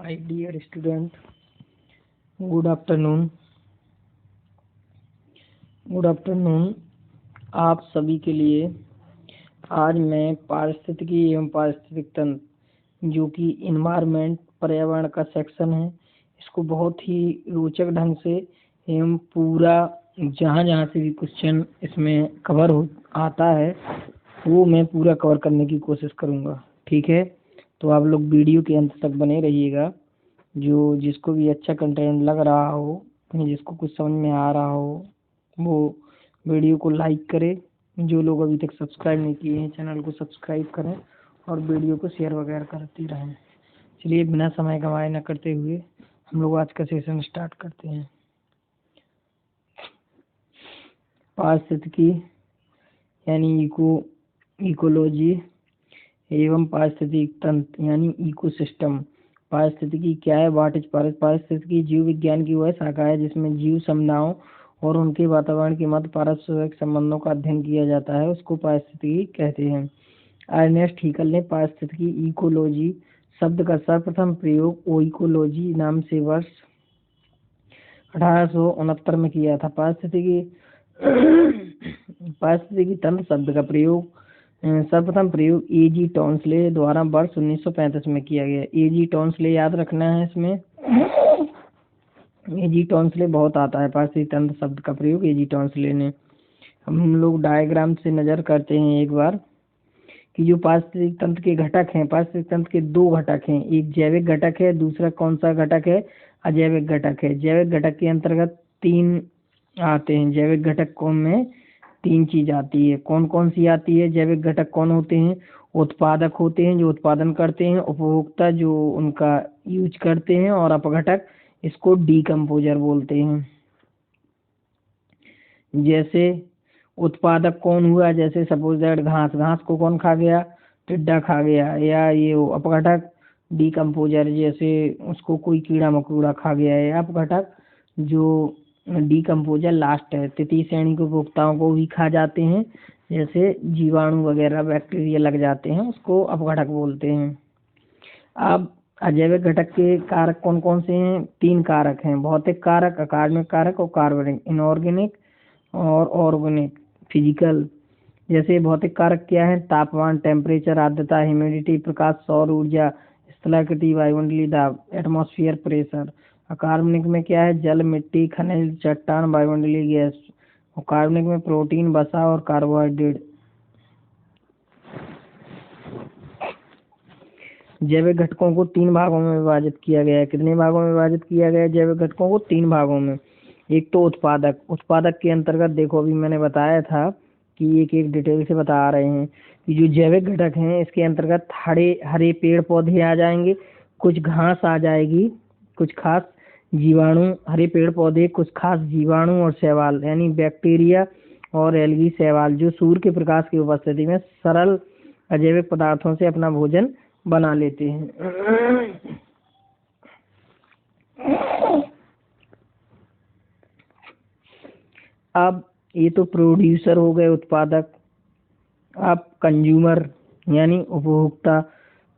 My dear student, good afternoon. आप सभी के लिए आज मैं पारिस्थितिकी एवं पारिस्थितिक तंत्र जो कि इन्वायरमेंट पर्यावरण का सेक्शन है, इसको बहुत ही रोचक ढंग से एवं पूरा जहाँ से भी क्वेश्चन इसमें कवर आता है वो मैं पूरा कवर करने की कोशिश करूँगा। ठीक है, तो आप लोग वीडियो के अंत तक बने रहिएगा। जो जिसको भी अच्छा कंटेंट लग रहा हो, जिसको कुछ समझ में आ रहा हो, वो वीडियो को लाइक करें। जो लोग अभी तक सब्सक्राइब नहीं किए हैं चैनल को सब्सक्राइब करें और वीडियो को शेयर वगैरह करते रहें। चलिए बिना समय गंवाए न करते हुए हम लोग आज का सेशन स्टार्ट करते हैं। पारिस्थितिकी यानी इकोलॉजी एवं पारिस्थितिक तंत्र यानी इकोसिस्टम। पारिस्थितिकी क्या है? व्हाट इज पारिस्थितिकी जीव विज्ञान की वह शाखा है जिसमें जीव समुदायों और उनके वातावरण के मध्य पारस्परिक संबंधों का अध्ययन किया जाता है, उसको पारिस्थितिकी कहते हैं। अर्नेस्ट हीकल ने पारिस्थितिकी इकोलॉजी शब्द का सर्वप्रथम प्रयोग ओइकोलॉजी नाम से वर्ष 1869 में किया था। पारिस्थितिकी तंत्र शब्द का सर्वप्रथम प्रयोग ए.जी. टॉन्सले द्वारा वर्ष 1935 में किया गया। ए.जी. टॉन्सले याद रखना है इसमें। ए.जी. टॉन्सले बहुत आता है। पारिस्थितिक तंत्र शब्द का प्रयोग ए.जी. टॉन्सले ने। हम लोग डायग्राम से नजर करते हैं एक बार कि जो पारिस्थितिक तंत्र के घटक हैं, पारिस्थितिक तंत्र के दो घटक हैं, एक जैविक घटक है, दूसरा कौन सा घटक है? अजैविक घटक है। जैविक घटक के अंतर्गत तीन आते हैं। जैविक घटक में तीन चीज आती है। कौन कौन सी आती है? जैविक घटक कौन होते हैं? उत्पादक होते हैं जो उत्पादन करते हैं, उपभोक्ता जो उनका यूज करते हैं, और अपघटक इसको डीकम्पोजर बोलते हैं। जैसे उत्पादक कौन हुआ? जैसे सपोज दैट घास को कौन खा गया? टिड्डा खा गया। या ये अपघटक डीकम्पोजर, जैसे उसको कोई कीड़ा मकोड़ा खा गया है। अपघटक जो डीकम्पोजर लास्ट है, तृतीय श्रेणी के उपभोक्ताओं को भी खा जाते हैं, जैसे जीवाणु वगैरह बैक्टीरिया लग जाते हैं, उसको अपघटक बोलते हैं। अब अजैविक घटक के कारक कौन कौन से हैं? तीन कारक हैं, भौतिक कारक, अकार्बनिक कारक और कार्बनिक। इनऑर्गेनिक और ऑर्गेनिक, फिजिकल। जैसे भौतिक कारक क्या है? तापमान, टेम्परेचर, आर्द्रता, ह्यूमिडिटी, प्रकाश, सौर ऊर्जा, स्थलाकृति, वायुमंडलीय दाब, एटमॉस्फेयर प्रेशर। अकार्बनिक में क्या है? जल, मिट्टी, खनिज, चट्टान, वायुमंडलीय गैस। और कार्बनिक में प्रोटीन, वसा और कार्बोहाइड्रेट। जैविक घटकों को तीन भागों में विभाजित किया गया है। कितने भागों में विभाजित किया गया है जैविक घटकों को? तीन भागों में। एक तो उत्पादक के अंतर्गत देखो अभी मैंने बताया था कि एक एक डिटेल से बता रहे हैं कि जो जैविक घटक हैं इसके अंतर्गत हरे पेड़ पौधे आ जाएंगे, कुछ घास आ जाएगी, कुछ खास जीवाणु, हरे पेड़ पौधे, कुछ खास जीवाणु और शैवाल यानी बैक्टीरिया और एल्गी शैवाल, जो सूर्य के प्रकाश की उपस्थिति में सरल अजैविक पदार्थों से अपना भोजन बना लेते हैं। अब ये तो प्रोड्यूसर हो गए, उत्पादक। अब कंज्यूमर यानी उपभोक्ता।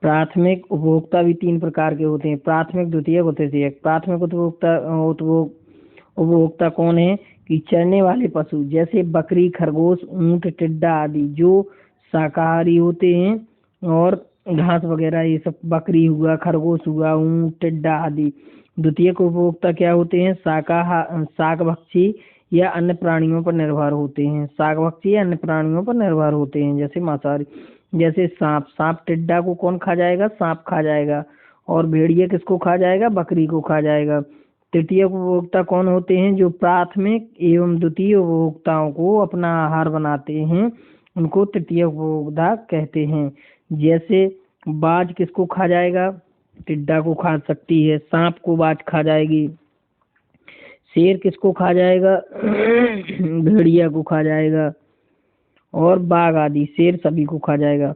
प्राथमिक उपभोक्ता भी तीन प्रकार के होते हैं, प्राथमिक, द्वितीयक और तृतीयक। प्राथमिक उपभोक्ता कौन है? कि चरने वाले पशु, जैसे बकरी, खरगोश, ऊंट, टिड्डा आदि जो शाकाहारी होते हैं, और घास वगैरह ये सब, बकरी हुआ, खरगोश हुआ, ऊंट, टिड्डा आदि। द्वितीयक उपभोक्ता क्या होते हैं? शाकभक्षी या अन्य प्राणियों पर निर्भर होते हैं। शाकभक्षी या अन्य प्राणियों पर निर्भर होते हैं, जैसे मांसाहारी। जैसे सांप टिड्डा को कौन खा जाएगा? सांप खा जाएगा। और भेड़िया किसको खा जाएगा? बकरी को खा जाएगा। तृतीय उपभोक्ता कौन होते हैं? जो प्राथमिक एवं द्वितीय उपभोक्ताओं को अपना आहार बनाते हैं, उनको तृतीय उपभोक्ता कहते हैं। जैसे बाज किसको खा जाएगा? टिड्डा को खा सकती है। सांप को बाज खा जाएगी। शेर किसको खा जाएगा? भेड़िया को खा जाएगा। और बाघ आदि, शेर सभी को खा जाएगा।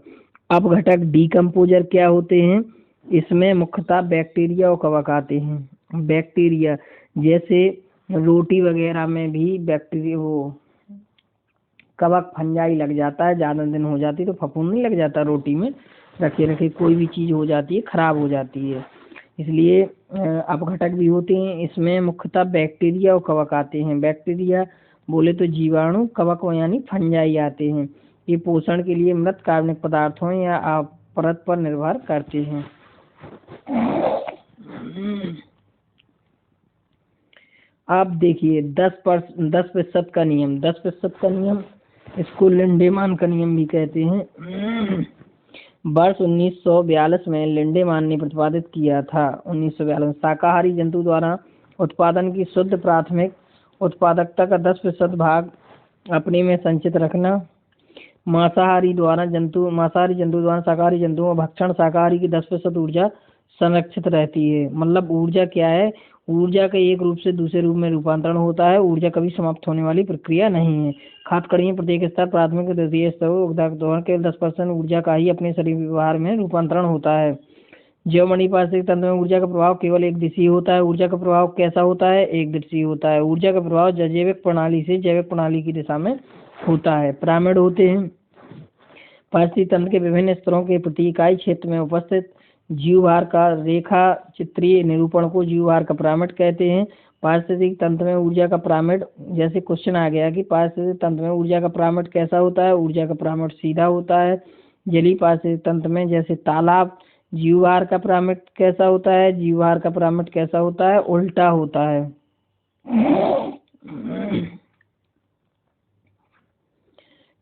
अब घटक डीकम्पोजर क्या होते हैं? इसमें मुख्यतः बैक्टीरिया और कवक आते हैं। बैक्टीरिया जैसे रोटी वगैरह में भी बैक्टीरिया, वो कवक फंजाई लग जाता है, ज़्यादा दिन हो जाती तो फफूंद नहीं लग जाता रोटी में, रखे कोई भी चीज़ हो जाती है, खराब हो जाती है। इसलिए अपघटक भी होते हैं। इसमें मुख्यतः बैक्टीरिया और कवक आते हैं। बैक्टीरिया बोले तो जीवाणु, कवक यानी फंजाई आते हैं। ये पोषण के लिए मृत कार्बनिक पदार्थों या परत पर निर्भर करते हैं। आप देखिए 10% का नियम। 10% का नियम, इसको लिंडेमान का नियम भी कहते हैं। वर्ष 1942 में लिंडेमान ने प्रतिपादित किया था। 1942 शाकाहारी जंतु द्वारा उत्पादन की शुद्ध प्राथमिक उत्पादकता का 10% भाग अपने में संचित रखना। मांसाहारी जंतु द्वारा शाकाहारी जंतुओं भक्षण शाकाहारी की 10% ऊर्जा संरक्षित रहती है। मतलब ऊर्जा क्या है? ऊर्जा का एक रूप से दूसरे रूप में रूपांतरण होता है। ऊर्जा कभी समाप्त होने वाली प्रक्रिया नहीं है। खाद्य कड़ियों प्रत्येक स्तर प्राथमिक द्वितीय स्तर दौरान केवल 10% ऊर्जा का ही अपने शरीर व्यवहार में रूपांतरण होता है। ज्योमणि पारिस्थितिक तंत्र में ऊर्जा का प्रभाव केवल एक दिशीय होता है। ऊर्जा का प्रभाव कैसा होता है? एक दिशीय होता है। ऊर्जा का प्रभाव जैविक प्रणाली से जैविक प्रणाली की दिशा में होता है। पिरामिड होते हैं पारिस्थितिक तंत्र के विभिन्न स्तरों के प्रति इकाई क्षेत्र में उपस्थित जीवभार का रेखा चित्रीय निरूपण को जीवभार का पिरामिड कहते हैं। पारिस्थितिक तंत्र में ऊर्जा का पिरामिड, जैसे क्वेश्चन आ गया कि पारिस्थितिक तंत्र में ऊर्जा का पिरामिड कैसा होता है? ऊर्जा का पिरामिड सीधा होता है। जलीय पारिस्थितिक तंत्र में जैसे तालाब, जीवभार का पिरामिड कैसा होता है? जीवभार का पिरामिड कैसा होता है? उल्टा होता है।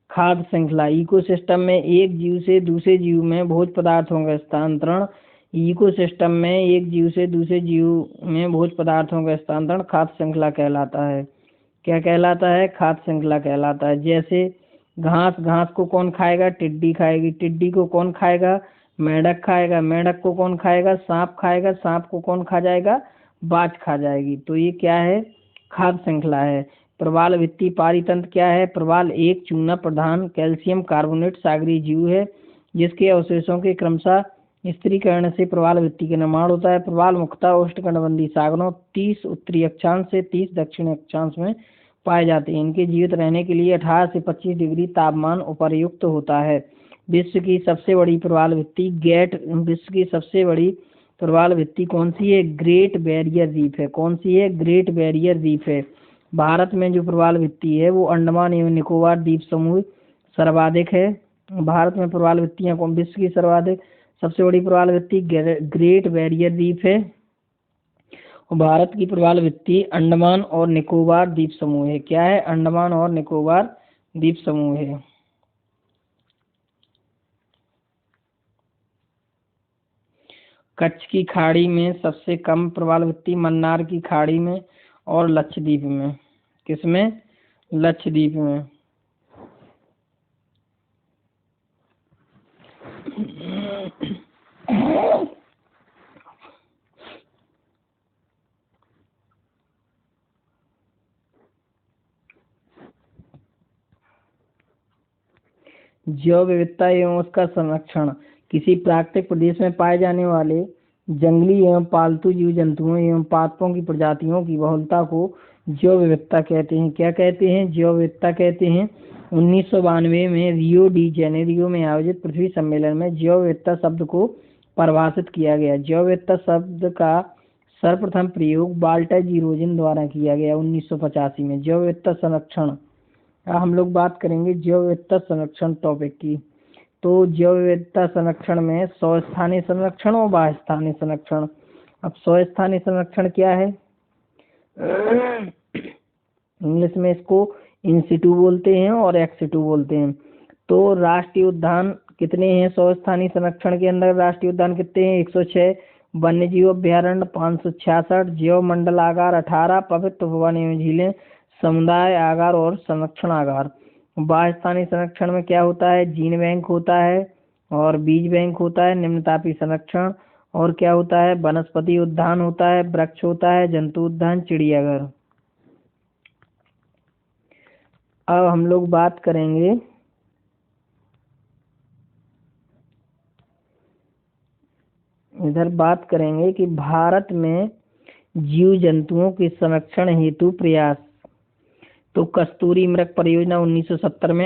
खाद्य श्रृंखला इकोसिस्टम में एक जीव से दूसरे जीव में भोज्य पदार्थों का स्थानांतरण। इकोसिस्टम में एक जीव से दूसरे जीव में भोज्य पदार्थों का स्थानांतरण खाद्य श्रृंखला कहलाता है। क्या कहलाता है? खाद्य श्रृंखला कहलाता है। जैसे घास को कौन खाएगा? टिड्डी खाएगी। टिड्डी को कौन खाएगा? मेंढक खाएगा। मेंढक को कौन खाएगा? सांप खाएगा। सांप को कौन खा जाएगा? बाज खा जाएगी। तो ये क्या है? खाद्य श्रृंखला है। प्रवाल भित्ति पारितंत्र क्या है? प्रवाल एक चूना प्रधान कैल्शियम कार्बोनेट सागरीय जीव है जिसके अवशेषों के क्रमशः स्थिरीकरण से प्रवाल भित्ति का निर्माण होता है। प्रवाल मुख्यतः उष्णकटिबंधीय सागरों 30 उत्तरी अक्षांश से 30 दक्षिणी अक्षांश में पाए जाते हैं। इनके जीवित रहने के लिए 18 से 25 डिग्री तापमान उपयुक्त होता है। विश्व की सबसे बड़ी प्रवाल भित्ति कौन सी है? ग्रेट बैरियर रीफ है। कौन सी है? ग्रेट बैरियर रीफ है। भारत में जो प्रवाल भित्ति है वो अंडमान एवं निकोबार द्वीप समूह सर्वाधिक है। भारत में प्रवाल भित्तियां कौन? विश्व की सर्वाधिक सबसे बड़ी प्रवाल भित्ति ग्रेट बैरियर रीफ है। और भारत की प्रवाल भित्ति अंडमान और निकोबार द्वीप समूह है। क्या है? अंडमान और निकोबार द्वीप समूह है। कच्छ की खाड़ी में सबसे कम प्रवाल भित्ति मन्नार की खाड़ी में और लक्षद्वीप में। किसमें? लक्षद्वीप में। जैव विविधता एवं उसका संरक्षण। किसी प्राकृतिक प्रदेश में पाए जाने वाले जंगली एवं पालतू जीव जंतुओं एवं पादपों की प्रजातियों की बहुलता को जैव विविधता कहते हैं। क्या कहते हैं? जैव विविधता कहते हैं। 1992 में रियो डी जेनेरियो में आयोजित पृथ्वी सम्मेलन में जैव विविधता शब्द को परिभाषित किया गया। जैव विविधता शब्द का सर्वप्रथम प्रयोग वाल्टर जी रोजिन द्वारा किया गया 1985 में। जैव विविधता संरक्षण, हम लोग बात करेंगे जैव विविधता संरक्षण टॉपिक की। तो जैव विविधता संरक्षण में स्वस्थानीय संरक्षण और बाह्यस्थानीय संरक्षण। अब स्वस्थानीय संरक्षण क्या है? इंग्लिश में इसको इन सिटू बोलते हैं और एक्स सिटू बोलते हैं। तो राष्ट्रीय उद्यान कितने हैं स्वस्थानीय संरक्षण के अंदर? राष्ट्रीय उद्यान कितने हैं? 106। वन्य जीव अभ्यारण्य 566। जैव मंडल आगार 18। पवित्र वन एवं झीलें, समुदाय आगार और संरक्षण आगार। बाह्यस्थानीय संरक्षण में क्या होता है? जीन बैंक होता है और बीज बैंक होता है। निम्नतापीय संरक्षण और क्या होता है? वनस्पति उद्यान होता है, वृक्ष होता है, जंतु उद्यान, चिड़ियाघर। अब हम लोग बात करेंगे कि भारत में जीव जंतुओं के संरक्षण हेतु प्रयास। तो कस्तूरी मृग परियोजना 1970 में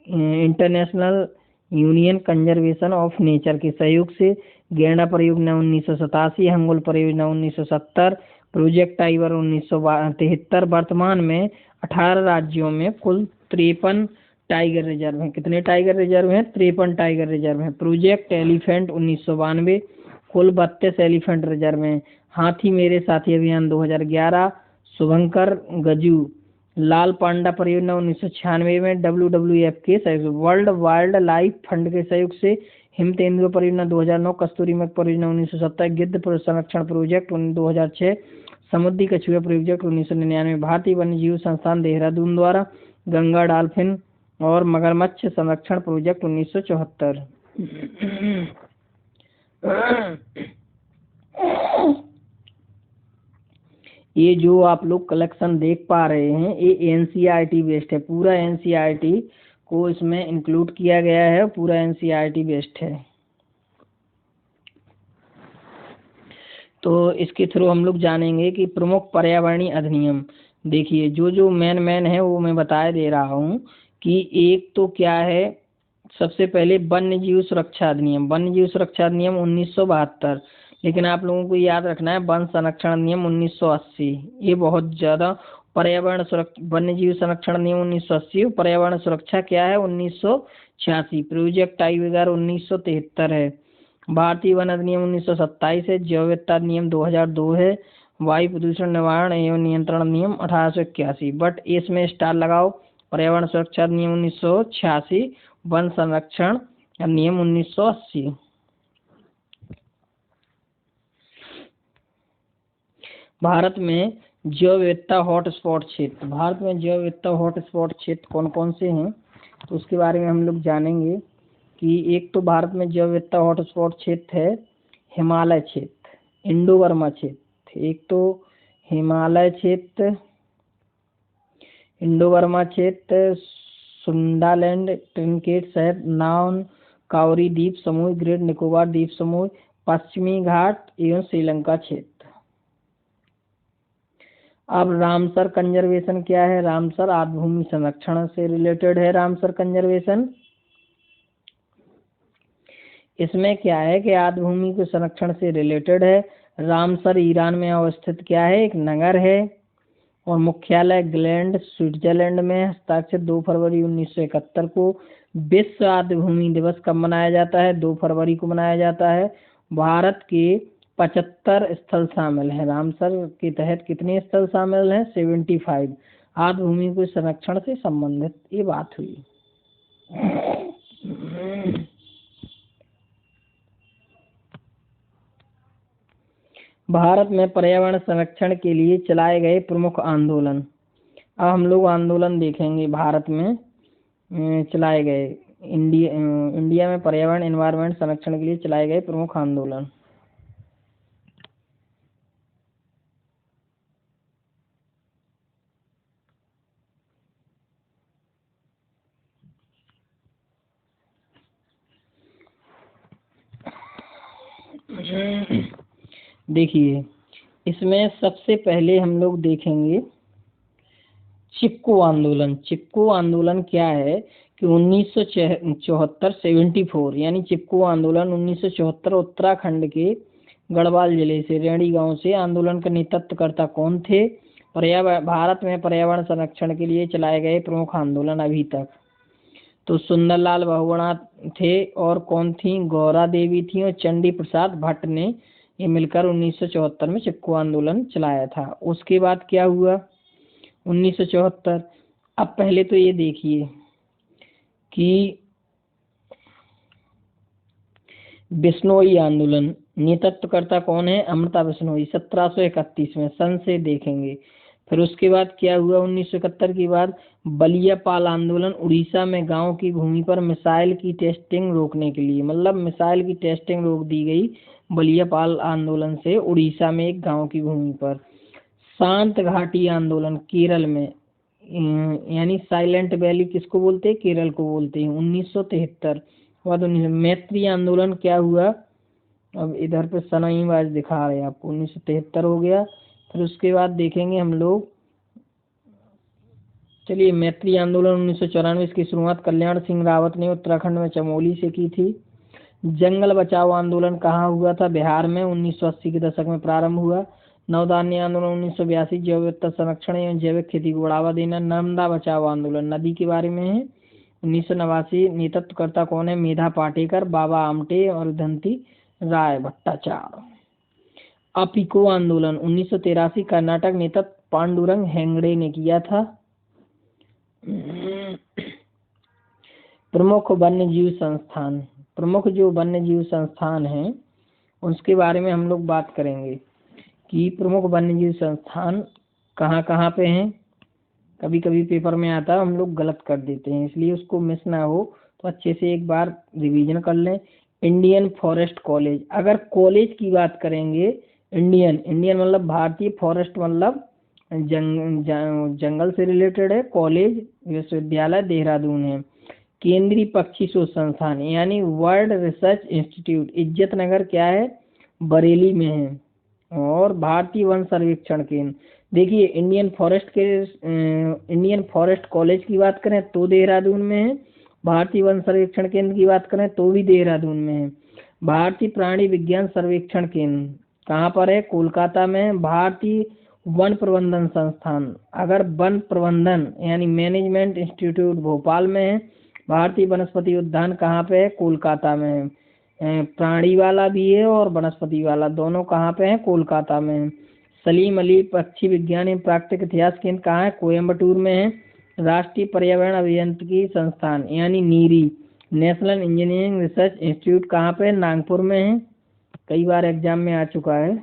international union conservation of nature के सहयोग से गेंडा परियोजना 1987, हंगुल परियोजना 1970, प्रोजेक्ट टाइगर 1973। वर्तमान में 18 राज्यों में कुल 53 टाइगर रिजर्व हैं। कितने टाइगर रिजर्व हैं? 53 टाइगर रिजर्व हैं। प्रोजेक्ट एलिफेंट 1992, कुल 32 एलिफेंट रिजर्व हैं। हाथी मेरे साथी अभियान 2011, शुभंकर गजू लाल पांडा परियोजना 1996 में WWF के सहयोग, वर्ल्ड वाइल्ड लाइफ फंड के सहयोग से हिम तेंदुआ परियोजना 2009, कस्तूरी मृग परियोजना 1970, गिद्ध संरक्षण प्रोजेक्ट 2006, समुद्री कछुआ प्रोजेक्ट 1999, भारतीय वन्य जीव संस्थान देहरादून द्वारा गंगा डॉल्फिन और मगरमच्छ संरक्षण प्रोजेक्ट 1974। ये जो आप लोग कलेक्शन देख पा रहे हैं ये NCERT बेस्ड है, पूरा NCERT को इसमें इंक्लूड किया गया है, पूरा NCERT बेस्ड है। तो इसके थ्रू हम लोग जानेंगे कि प्रमुख पर्यावरणीय अधिनियम। देखिए जो मेन है वो मैं बता दे रहा हूँ कि एक तो क्या है, सबसे पहले वन्य जीव सुरक्षा अधिनियम। वन्य जीव सुरक्षा अधिनियम 1972, लेकिन आप लोगों को याद रखना है वन संरक्षण अधिनियम 1980, ये बहुत ज़्यादा। पर्यावरण सुरक्षा वन्य जीव संरक्षण अधिनियम 1980, पर्यावरण सुरक्षा क्या है 1986, प्रोजेक्ट टाइगर 1973 है, भारतीय वन अधिनियम 1927 है, जैव विविधता अधिनियम 2002 है, वायु प्रदूषण निवारण एवं नियंत्रण अधिनियम 1881। बट इसमें स्टार लगाओ, पर्यावरण सुरक्षा अधिनियम 1986, वन संरक्षण अधिनियम 1980। भारत में जैव विविधता हॉटस्पॉट क्षेत्र। भारत में जैव विविधता हॉटस्पॉट क्षेत्र कौन कौन से हैं तो उसके बारे में हम लोग जानेंगे कि एक तो भारत में जैव विविधता हॉटस्पॉट क्षेत्र है हिमालय क्षेत्र, इंडो बर्मा क्षेत्र। एक तो हिमालय क्षेत्र, इंडो बर्मा क्षेत्र, सुंडालैंड, ट्रिनिकेट साहिब, नाउन, काउरी द्वीप समूह, ग्रेट निकोबार द्वीप समूह, पश्चिमी घाट एवं श्रीलंका क्षेत्र। अब रामसर कंजर्वेशन क्या है? रामसर आर्द्र भूमि संरक्षण से रिलेटेड है। रामसर कंजर्वेशन इसमें क्या है कि आर्द्र भूमि के संरक्षण से रिलेटेड है। रामसर ईरान में अवस्थित क्या है? एक नगर है और मुख्यालय ग्लैंड स्विट्जरलैंड में। हस्ताक्षर 2 फरवरी 1971 को। विश्व आर्द्र भूमि दिवस कब मनाया जाता है? 2 फरवरी को मनाया जाता है। भारत के 75 स्थल शामिल है। रामसर के तहत कितने स्थल शामिल हैं? 75। आर्द्र भूमि के संरक्षण से संबंधित ये बात हुई। भारत में पर्यावरण संरक्षण के लिए चलाए गए प्रमुख आंदोलन। अब हम लोग आंदोलन देखेंगे भारत में चलाए गए इंडिया में पर्यावरण एनवायरनमेंट संरक्षण के लिए चलाए गए प्रमुख आंदोलन। देखिए इसमें सबसे पहले हम लोग देखेंगे चिपको आंदोलन। चिपको आंदोलन क्या है कि 1974 74 यानी चिपको आंदोलन 1974 उत्तराखंड के गढ़वाल जिले से रेणी गांव से। आंदोलन का नेतृत्वकर्ता कौन थे? भारत में पर्यावरण संरक्षण के लिए चलाए गए प्रमुख आंदोलन अभी तक तो सुंदरलाल बहुगुणा थे और कौन थी? गौरा देवी थी और चंडी प्रसाद भट्ट ने ये मिलकर 1974 में चिपको आंदोलन चलाया था। उसके बाद क्या हुआ 1974? अब पहले तो ये देखिए कि बिश्नोई आंदोलन नेतृत्वकर्ता कौन है? अमृता बिश्नोई 1731 में। सन से देखेंगे। फिर उसके बाद क्या हुआ 1971 के बाद? बलिया पाल आंदोलन उड़ीसा में गांव की भूमि पर मिसाइल की टेस्टिंग रोकने के लिए, मतलब मिसाइल की टेस्टिंग रोक दी गई बलिया पाल आंदोलन से उड़ीसा में एक गांव की भूमि पर। शांत घाटी आंदोलन केरल में, यानी साइलेंट वैली किसको बोलते हैं? केरल को बोलते हैं, 1973। बाद मैत्री आंदोलन क्या हुआ? अब इधर पे सनई वाइज दिखा रहे हैं आपको, 1973 हो गया। फिर उसके बाद देखेंगे हम लोग, चलिए मैत्री आंदोलन 1994, इसकी शुरुआत कल्याण सिंह रावत ने उत्तराखंड में चमोली से की थी। जंगल बचाओ आंदोलन कहाँ हुआ था? बिहार में 1980 के दशक में प्रारंभ हुआ। नवधान्य आंदोलन 1982, जैव विविधता संरक्षण एवं जैविक खेती को बढ़ावा देना। नर्मदा बचाओ आंदोलन नदी के बारे में है, 1989। नेतृत्वकर्ता कौन है? मेधा पाटेकर, बाबा आमटे और धनती राय भट्टाचार्य। अपिको आंदोलन 1983, कर्नाटक, नेतृत्व पांडुरंग हेगड़े ने किया था। प्रमुख वन्य जीव संस्थान, प्रमुख जो वन्य जीव संस्थान हैं उसके बारे में हम लोग बात करेंगे कि प्रमुख वन्य जीव संस्थान कहाँ कहाँ पे हैं। कभी कभी पेपर में आता है, हम लोग गलत कर देते हैं, इसलिए उसको मिस ना हो तो अच्छे से एक बार रिवीजन कर लें। इंडियन फॉरेस्ट कॉलेज, अगर कॉलेज की बात करेंगे, इंडियन मतलब भारतीय, फॉरेस्ट मतलब जंगल से रिलेटेड है, कॉलेज विश्वविद्यालय देहरादून है। केंद्रीय पक्षी शोध संस्थान यानी वर्ल्ड रिसर्च इंस्टीट्यूट इज्जत नगर क्या है? बरेली में है। और भारतीय वन सर्वेक्षण केंद्र, देखिए इंडियन फॉरेस्ट कॉलेज की बात करें तो देहरादून में है, भारतीय वन सर्वेक्षण केंद्र की बात करें तो भी देहरादून में है। भारतीय प्राणी विज्ञान सर्वेक्षण केंद्र कहाँ पर है? कोलकाता में। भारतीय वन प्रबंधन संस्थान, अगर वन प्रबंधन यानी मैनेजमेंट इंस्टीट्यूट भोपाल में है। भारतीय वनस्पति उद्यान कहाँ पे है? कोलकाता में है। प्राणी वाला भी है और वनस्पति वाला, दोनों कहाँ पे है? कोलकाता में है। सलीम अली पक्षी विज्ञान एवं प्राकृतिक इतिहास केंद्र कहाँ है? कोयम्बटूर में है। राष्ट्रीय पर्यावरण अभियांत्रिकी संस्थान यानी NEERI, national engineering research institute कहाँ पे? नागपुर में है, कई बार एग्जाम में आ चुका है।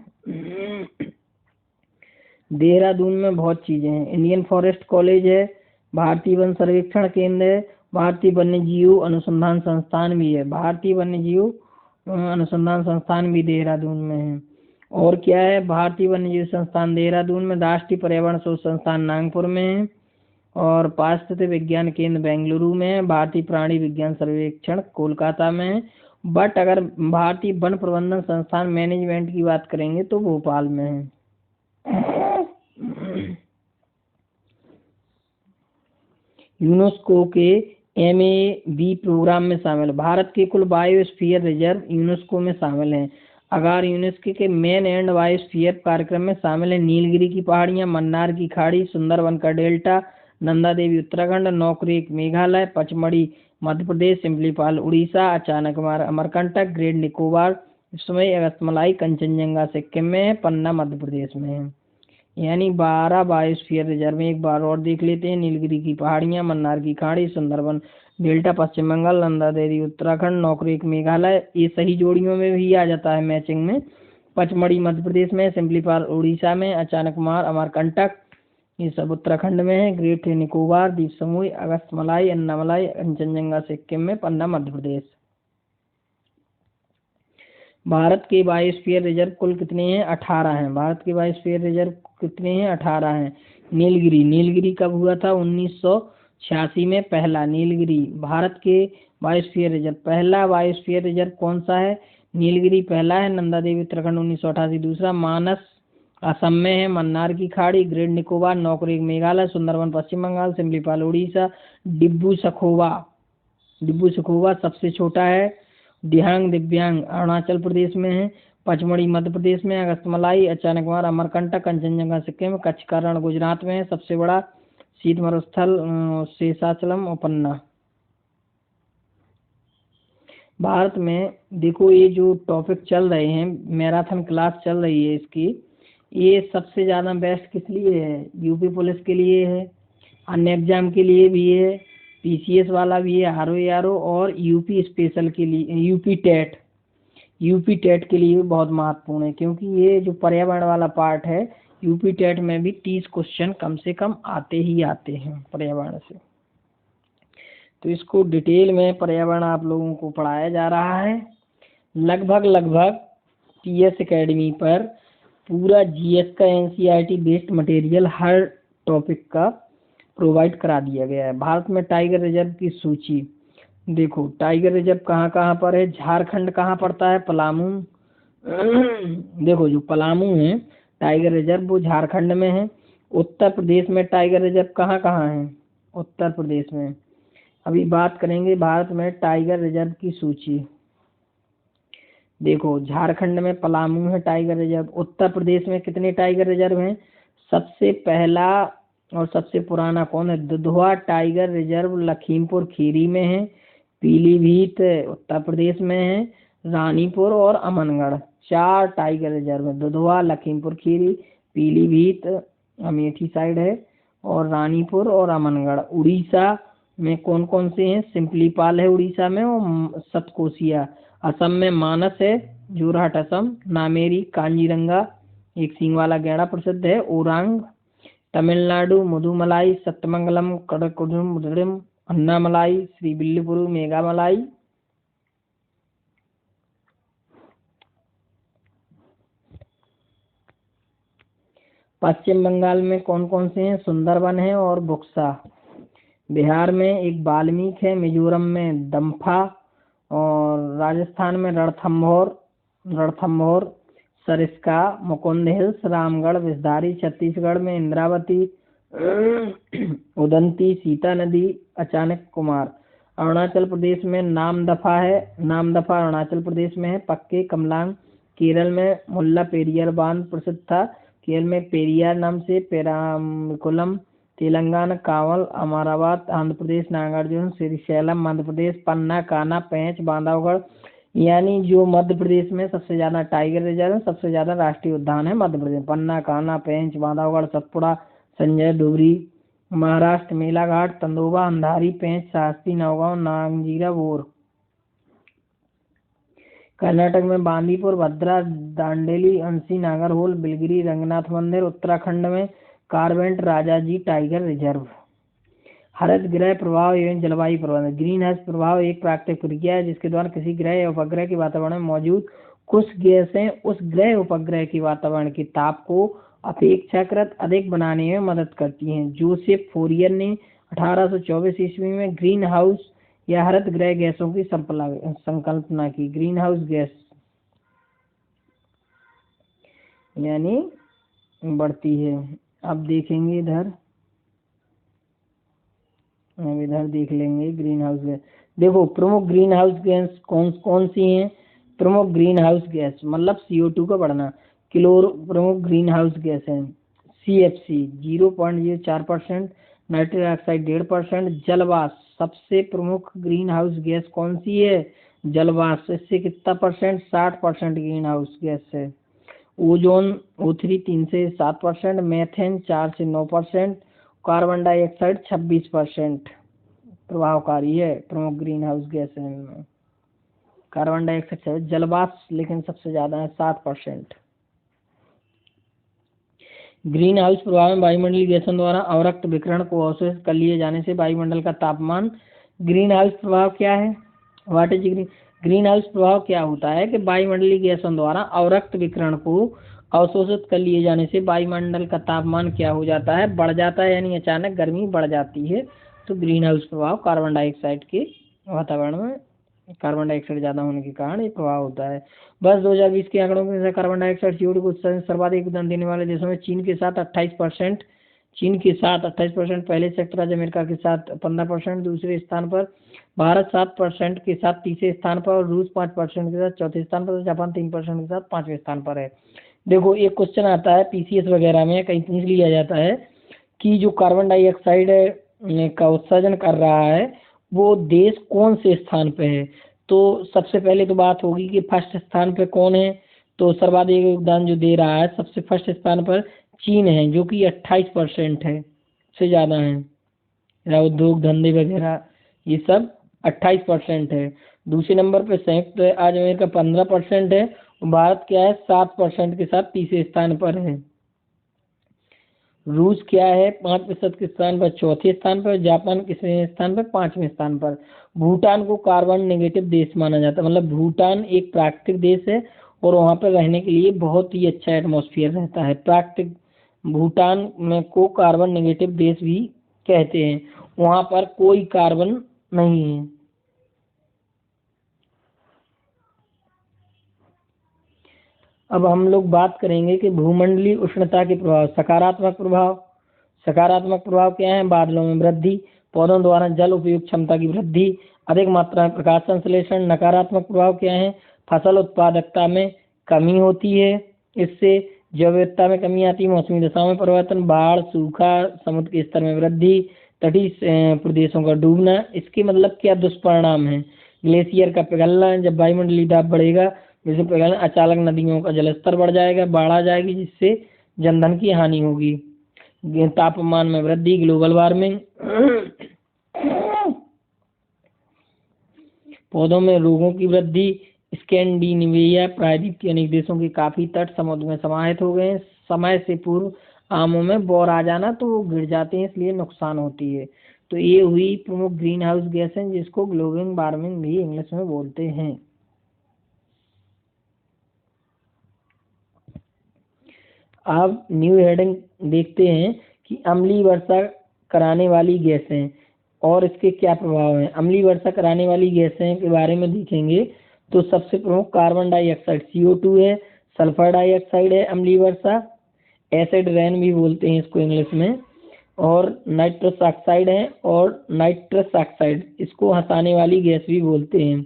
देहरादून में बहुत चीजें हैं, इंडियन फॉरेस्ट कॉलेज है, भारतीय वन सर्वेक्षण केंद्र है, भारतीय वन्य जीव अनुसंधान संस्थान भी है, भारतीय वन्य जीव अनुसंधान संस्थान भी देहरादून में है। और क्या है? भारतीय वन्य जीव संस्थान देहरादून में, राष्ट्रीय पर्यावरण शोध संस्थान नागपुर में है, और पारिस्थितिक विज्ञान केंद्र बेंगलुरु में है, भारतीय प्राणी विज्ञान सर्वेक्षण कोलकाता में है। बट अगर भारतीय वन प्रबंधन संस्थान मैनेजमेंट की बात करेंगे तो भोपाल में है। यूनेस्को के MAB प्रोग्राम में शामिल, भारत के कुल बायोस्फीयर रिजर्व यूनेस्को में शामिल हैं। अगर यूनेस्को के मेन एंड बायोस्फीयर कार्यक्रम में शामिल है नीलगिरी की पहाड़ियां, मन्नार की खाड़ी, सुंदरवन का डेल्टा, नंदा देवी उत्तराखंड, नौकरेक मेघालय, पचमढ़ी मध्य प्रदेश, सिम्पलीपाल उड़ीसा, अचानकमार अमरकंटक, ग्रेट निकोबार, इसमें अगस्तमलाई कंचनजंगा सिक्किम में है, पन्ना मध्य प्रदेश में है। यानी 12 बायोस्फीयर रिजर्व में एक बार और देख लेते हैं। नीलगिरी की पहाड़ियां, मन्नार की खाड़ी, सुंदरवन डेल्टा पश्चिम बंगाल, नंदा देवी उत्तराखंड, नौकरेक मेघालय, ये सही जोड़ियों में भी आ जाता है मैचिंग में। पचमढ़ी मध्य प्रदेश में, सिम्पलीपाल उड़ीसा में, अचानकमार अमरकंटक ये सब उत्तराखंड में है, ग्रेट निकोबार द्वीप समूह, अगस्तमलाई अन्नामलाई कंचनजंगा सिक्किम में, पन्ना मध्य प्रदेश। भारत के बायोस्फीयर रिजर्व कुल कितने हैं? 18 हैं। भारत के बायोस्फीयर रिजर्व कितने हैं? 18 हैं। नीलगिरी कब हुआ था? 1986 में पहला नीलगिरी भारत के बायोस्फीयर रिजर्व। पहला बायोस्फीयर रिजर्व कौन सा है? नीलगिरी पहला है। नंदा देवी उत्तराखंड 1988 दूसरा। मानस असम में है, मन्नार की खाड़ी, ग्रेट निकोबार, नौकरेक मेघालय, सुंदरवन पश्चिम बंगाल, सिम्पलीपाल उड़ीसा। डिब्रू सखोवा सबसे छोटा है। दिव्यांग अरुणाचल प्रदेश में है, पचमढ़ी मध्य प्रदेश में, अगस्तमलाई अचानकमार अमरकंटक कंचनजंगा सिक्किम, कच्छ का रण गुजरात में है, सबसे बड़ा शीत मरुस्थल शेषाचलम और पन्ना। भारत में देखो ये जो टॉपिक चल रहे हैं, मैराथन क्लास चल रही है इसकी, ये सबसे ज़्यादा बेस्ट किस लिए है? यूपी पुलिस के लिए है, अन्य एग्जाम के लिए भी है, PCS वाला भी है, RO और यूपी स्पेशल के लिए, यूपी टेट के लिए भी बहुत महत्वपूर्ण है, क्योंकि ये जो पर्यावरण वाला पार्ट है यूपी टेट में भी 30 क्वेश्चन कम से कम आते ही आते हैं पर्यावरण से। तो इसको डिटेल में पर्यावरण आप लोगों को पढ़ाया जा रहा है। लगभग TS एकेडमी पर पूरा GS का NCERT बेस्ड मटेरियल हर टॉपिक का प्रोवाइड करा दिया गया है। भारत में टाइगर रिजर्व की सूची देखो, टाइगर रिजर्व कहाँ कहाँ पर है? झारखंड कहाँ पड़ता है? पलामू। देखो जो पलामू है टाइगर रिजर्व वो झारखंड में है। उत्तर प्रदेश में टाइगर रिजर्व कहाँ कहाँ है? उत्तर प्रदेश में। अभी बात करेंगे भारत में टाइगर रिजर्व की सूची। देखो झारखंड में पलामू है टाइगर रिजर्व। उत्तर प्रदेश में कितने टाइगर रिजर्व हैं? सबसे पहला और सबसे पुराना कौन है? दुधवा टाइगर रिजर्व लखीमपुर खीरी में है। पीलीभीत उत्तर प्रदेश में है। रानीपुर और अमनगढ़ 4 टाइगर रिजर्व है। दुधवा, लखीमपुर खीरी, पीलीभीत अमेठी साइड है, और रानीपुर और अमनगढ़। उड़ीसा में कौन कौन से हैं? सिम्पलीपाल है उड़ीसा में, और सतकोसिया। असम में मानस है, जोरहाट असम। नामेरी, कांजीरंगा एक सींग वाला गैंडा प्रसिद्ध है। ओरांग। तमिलनाडु मुदुमलाई, सतमंगलम, कड़कुडुम, अन्नामलाई, श्रीविल्लिपुरम, मेघामलाई। पश्चिम बंगाल में कौन कौन से हैं? सुंदरबन है और बुक्सा। बिहार में एक वाल्मीकि है। मिजोरम में दम्फा, और राजस्थान में रणथंभौर, सरिस्का, मुकुंद हिल्स, रामगढ़, विषधारी। छत्तीसगढ़ में इंद्रावती, उदंती, सीता नदी, अचानक कुमार। अरुणाचल प्रदेश में नामदफा है। नामदफा अरुणाचल प्रदेश में है। पक्के, कमलांग। केरल में मुल्ला पेरियार बांध प्रसिद्ध था। केरल में पेरियार नाम से। पेराम्कुलम तेलंगाना। कावल अमरावत आंध्र प्रदेश। नागार्जुन श्रीशैलम मध्य प्रदेश। पन्ना, कान्हा, पेंच, बांधवगढ़। यानी जो मध्य प्रदेश में सबसे ज्यादा टाइगर रिजर्व है, सबसे ज्यादा राष्ट्रीय उद्यान है मध्य प्रदेश। पन्ना, कान्हा, पेंच, बांधवगढ़, सतपुड़ा, संजय डोगरी। महाराष्ट्र मेलाघाट, तंदोबा, अंधारी, पेंच, शास्त्री, नौगांव, नांगजीरा, बोर। कर्नाटक में बांदीपुर, भद्रा, दांडेली, अंसी, नागरहोल, बिलगिरी, रंगनाथ मंदिर। उत्तराखंड में कार्बेट राजाजी टाइगर रिजर्व। हरित गृह प्रभाव एवं जलवायु प्रबंधन। ग्रीन हाउस प्रभाव एक प्राकृतिक प्रक्रिया है जिसके द्वारा किसी ग्रह या उपग्रह के वातावरण में मौजूद कुछ गैसें उस ग्रह उपग्रह के वातावरण के ताप को अपेक्षाकृत अधिक बनाने में मदद करती हैं। जोसेफ फोरियर ने 1824 ईस्वी में ग्रीन हाउस या हरित गृह गैसों की संकल्पना की। ग्रीन हाउस गैस यानी बढ़ती है। अब देखेंगे इधर, अब इधर देख लेंगे ग्रीन हाउस गैस। देखो प्रमुख ग्रीन हाउस गैस कौन कौन सी हैं? प्रमुख ग्रीन हाउस गैस मतलब CO2 का बढ़ना। प्रमुख ग्रीन हाउस गैस है CFC 0.04%, नाइट्रस ऑक्साइड 1.5%। जलवाष्प सबसे प्रमुख ग्रीन हाउस गैस कौन सी है? जलवाष्प। इससे कितना परसेंट? 60% ग्रीन हाउस गैस है। ओजोन O3 3 से 7%, मेथेन 4 से 9%, कार्बन डाइऑक्साइड 26% प्रभावकारी है। प्रमुख ग्रीन हाउस गैस है इनमें कार्बन डाइऑक्साइड। जलवाष्प लेकिन सबसे ज्यादा है 7%। ग्रीन हाउस प्रभाव में वायुमंडलीय गैसों द्वारा अवरक्त विकिरण को अवशोषित कर लिए जाने से वायुमंडल का तापमान। ग्रीन हाउस प्रभाव क्या है? व्हाट इज ग्रीन हाउस प्रभाव क्या होता है कि वायुमंडलीय गैसों द्वारा अवरक्त विकिरण को अवशोषित कर लिए जाने से वायुमंडल का तापमान क्या हो जाता है? बढ़ जाता है, यानी अचानक गर्मी बढ़ जाती है। तो ग्रीन हाउस प्रभाव कार्बन डाइऑक्साइड के वातावरण में कार्बन डाइऑक्साइड ज्यादा होने के कारण ये प्रभाव होता है। बस 2020 के आंकड़ों के अनुसार कार्बन डाइऑक्साइड CO2 को सर्वाधिक योगदान देने वाले देशों में चीन के साथ 28%, पहले सेक्टर राज्य अमेरिका के साथ 15%, दूसरे स्थान पर भारत 7% के साथ तीसरे स्थान पर, और रूस 5% के साथ चौथे स्थान पर, जापान 3% के साथ पांचवें स्थान पर है। देखो एक क्वेश्चन आता है PCS वगैरह में, कहीं पूछ लिया जाता है कि जो कार्बन डाइऑक्साइड का उत्सर्जन कर रहा है वो देश कौन से स्थान पे है? तो सबसे पहले तो बात होगी कि फर्स्ट स्थान पे कौन है। तो सर्वाधिक योगदान जो दे रहा है सबसे फर्स्ट स्थान पर चीन है, जो कि 28% है, से ज्यादा है। उद्योग धंधे वगैरह ये सब 28% है। दूसरे नंबर पे संयुक्त राज्य अमेरिका 15% है। भारत क्या है? 7% के साथ तीसरे स्थान पर है। रूस क्या है? 5% के स्थान पर चौथे स्थान पर। जापान किसवें स्थान पर? 5वें स्थान पर। भूटान को कार्बन नेगेटिव देश माना जाता है, मतलब भूटान एक प्राकृतिक देश है और वहाँ पर रहने के लिए बहुत ही अच्छा एटमॉस्फेयर रहता है। प्राकृतिक भूटान में को कार्बन नेगेटिव देश भी कहते हैं, वहाँ पर कोई कार्बन नहीं है। अब हम लोग बात करेंगे कि भूमंडलीय उष्णता के प्रभाव। सकारात्मक प्रभाव। सकारात्मक प्रभाव क्या है? बादलों में वृद्धि, पौधों द्वारा जल उपयोग क्षमता की वृद्धि, अधिक मात्रा में प्रकाश संश्लेषण। नकारात्मक प्रभाव क्या है? फसल उत्पादकता में कमी होती है, इससे जैव विविधता में कमी आती है, मौसमी दशाओं में परिवर्तन, बाढ़, सूखा, समुद्र के स्तर में वृद्धि, तटीय प्रदेशों का डूबना। इसके मतलब क्या दुष्परिणाम है? ग्लेशियर का पिघलना, जब वायुमंडलीय दाब बढ़ेगा जैसे पिघलना, अचानक नदियों का जलस्तर बढ़ जाएगा, बाढ़ आ जाएगी जिससे जनधन की हानि होगी। तापमान में वृद्धि, ग्लोबल वार्मिंग, पौधों में रोगों की वृद्धि, स्कैंडिनेविया प्रायद्वीप के अनेक देशों के काफी तट समुद्र में समाहित हो गए हैं। समय से पूर्व आमों में बौर आ जाना, तो वो गिर जाते हैं, इसलिए नुकसान होती है। तो ये हुई प्रमुख ग्रीन हाउस गैस है, जिसको ग्लोबल वार्मिंग भी इंग्लिश में बोलते हैं। अब न्यू हेडिंग देखते हैं कि अम्लीय वर्षा कराने वाली गैसें और इसके क्या प्रभाव हैं। अम्लीय वर्षा कराने वाली गैसें के बारे में देखेंगे तो सबसे प्रमुख कार्बन डाइऑक्साइड CO2 है, सल्फर डाइऑक्साइड है अम्लीय वर्षा, एसिड रेन भी बोलते हैं इसको इंग्लिश में, और नाइट्रस ऑक्साइड है, और नाइट्रस ऑक्साइड इसको हंसाने वाली गैस भी बोलते हैं।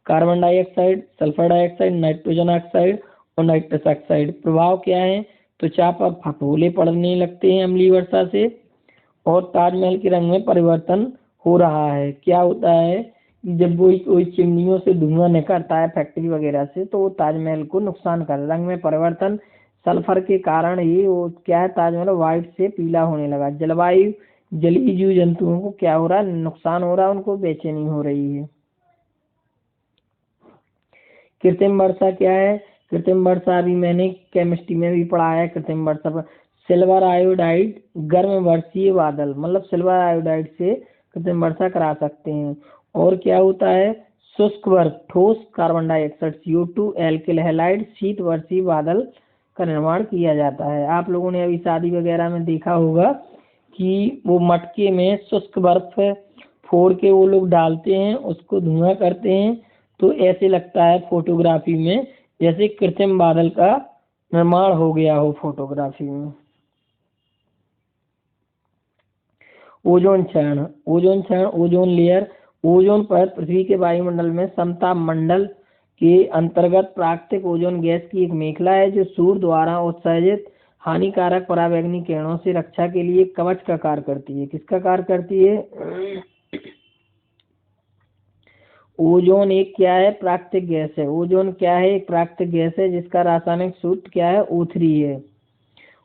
Carbon dioxide, sulphur dioxide, nitrogen oxide और नाइट्रस ऑक्साइड। प्रभाव क्या है? त्वचा पर फफोले पड़ने लगते हैं अम्लीय वर्षा से, और ताजमहल के रंग में परिवर्तन हो रहा है। क्या होता है कि जब कोई चिमनियों से धुआं निकलता है फैक्ट्री वगैरह से, तो वो ताजमहल को नुकसान कर रहा है। रंग में परिवर्तन सल्फर के कारण ही वो क्या है, ताजमहल व्हाइट से पीला होने लगा। जलवायु, जलीय जीव जंतुओं को क्या हो रहा है? नुकसान हो रहा है, उनको बेचैनी हो रही है। कृत्रिम वर्षा क्या है? कृत्रिम वर्षा अभी मैंने केमिस्ट्री में भी पढ़ा है। कृत्रिम वर्षा पर सिल्वर आयोडाइड गर्म वर्षीय बादल, मतलब सिल्वर आयोडाइड से कृत्रिम वर्षा करा सकते हैं। और क्या होता है? शुष्क वर्ष, ठोस carbon dioxide CO2, alkyl halide शीत वर्षीय बादल का निर्माण किया जाता है। आप लोगों ने अभी शादी वगैरह में देखा होगा कि वो मटके में शुष्क बर्फ फोड़ के वो लोग डालते हैं, उसको धुआं करते हैं, तो ऐसे लगता है फोटोग्राफी में जैसे कृत्रिम बादल का निर्माण हो गया हो फोटोग्राफी में। ओजोन क्षरण, ओजोन क्षरण, ओजोन लेयर, ओजोन परत पृथ्वी के वायुमंडल में समताप मंडल के अंतर्गत प्राकृतिक ओजोन गैस की एक मेखला है, जो सूर्य द्वारा उत्सर्जित हानिकारक पराबैंगनी किरणों से रक्षा के लिए कवच का कार्य करती है। किसका कार्य करती है? ओजोन एक क्या है? प्राकृतिक गैस है। ओजोन क्या है? एक प्राकृतिक गैस है जिसका रासायनिक सूत्र क्या है? O3 है।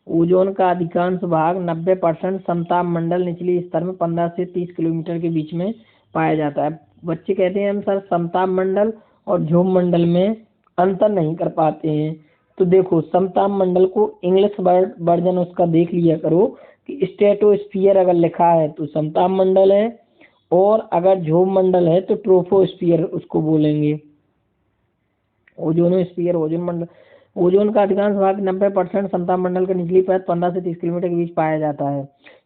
ओजोन का अधिकांश भाग 90% समताप मंडल निचली स्तर में 15 से 30 किलोमीटर के बीच में पाया जाता है। बच्चे कहते हैं हम सर समताप मंडल और ध्रुव मंडल में अंतर नहीं कर पाते हैं। तो देखो, समताप मंडल को इंग्लिश वर्जन उसका देख लिया करो कि स्ट्रेटोस्फियर अगर लिखा है तो समताप मंडल है, और अगर ध्रुव मंडल है तो ट्रोपोस्फियर उसको बोलेंगे। ओजोनोस्फियर, ओजोन मंडल। ओजोन का अधिकांश भाग 90% समताप मंडल के निचली परत 15 से 30 किलोमीटर के बीच पाया जाता है।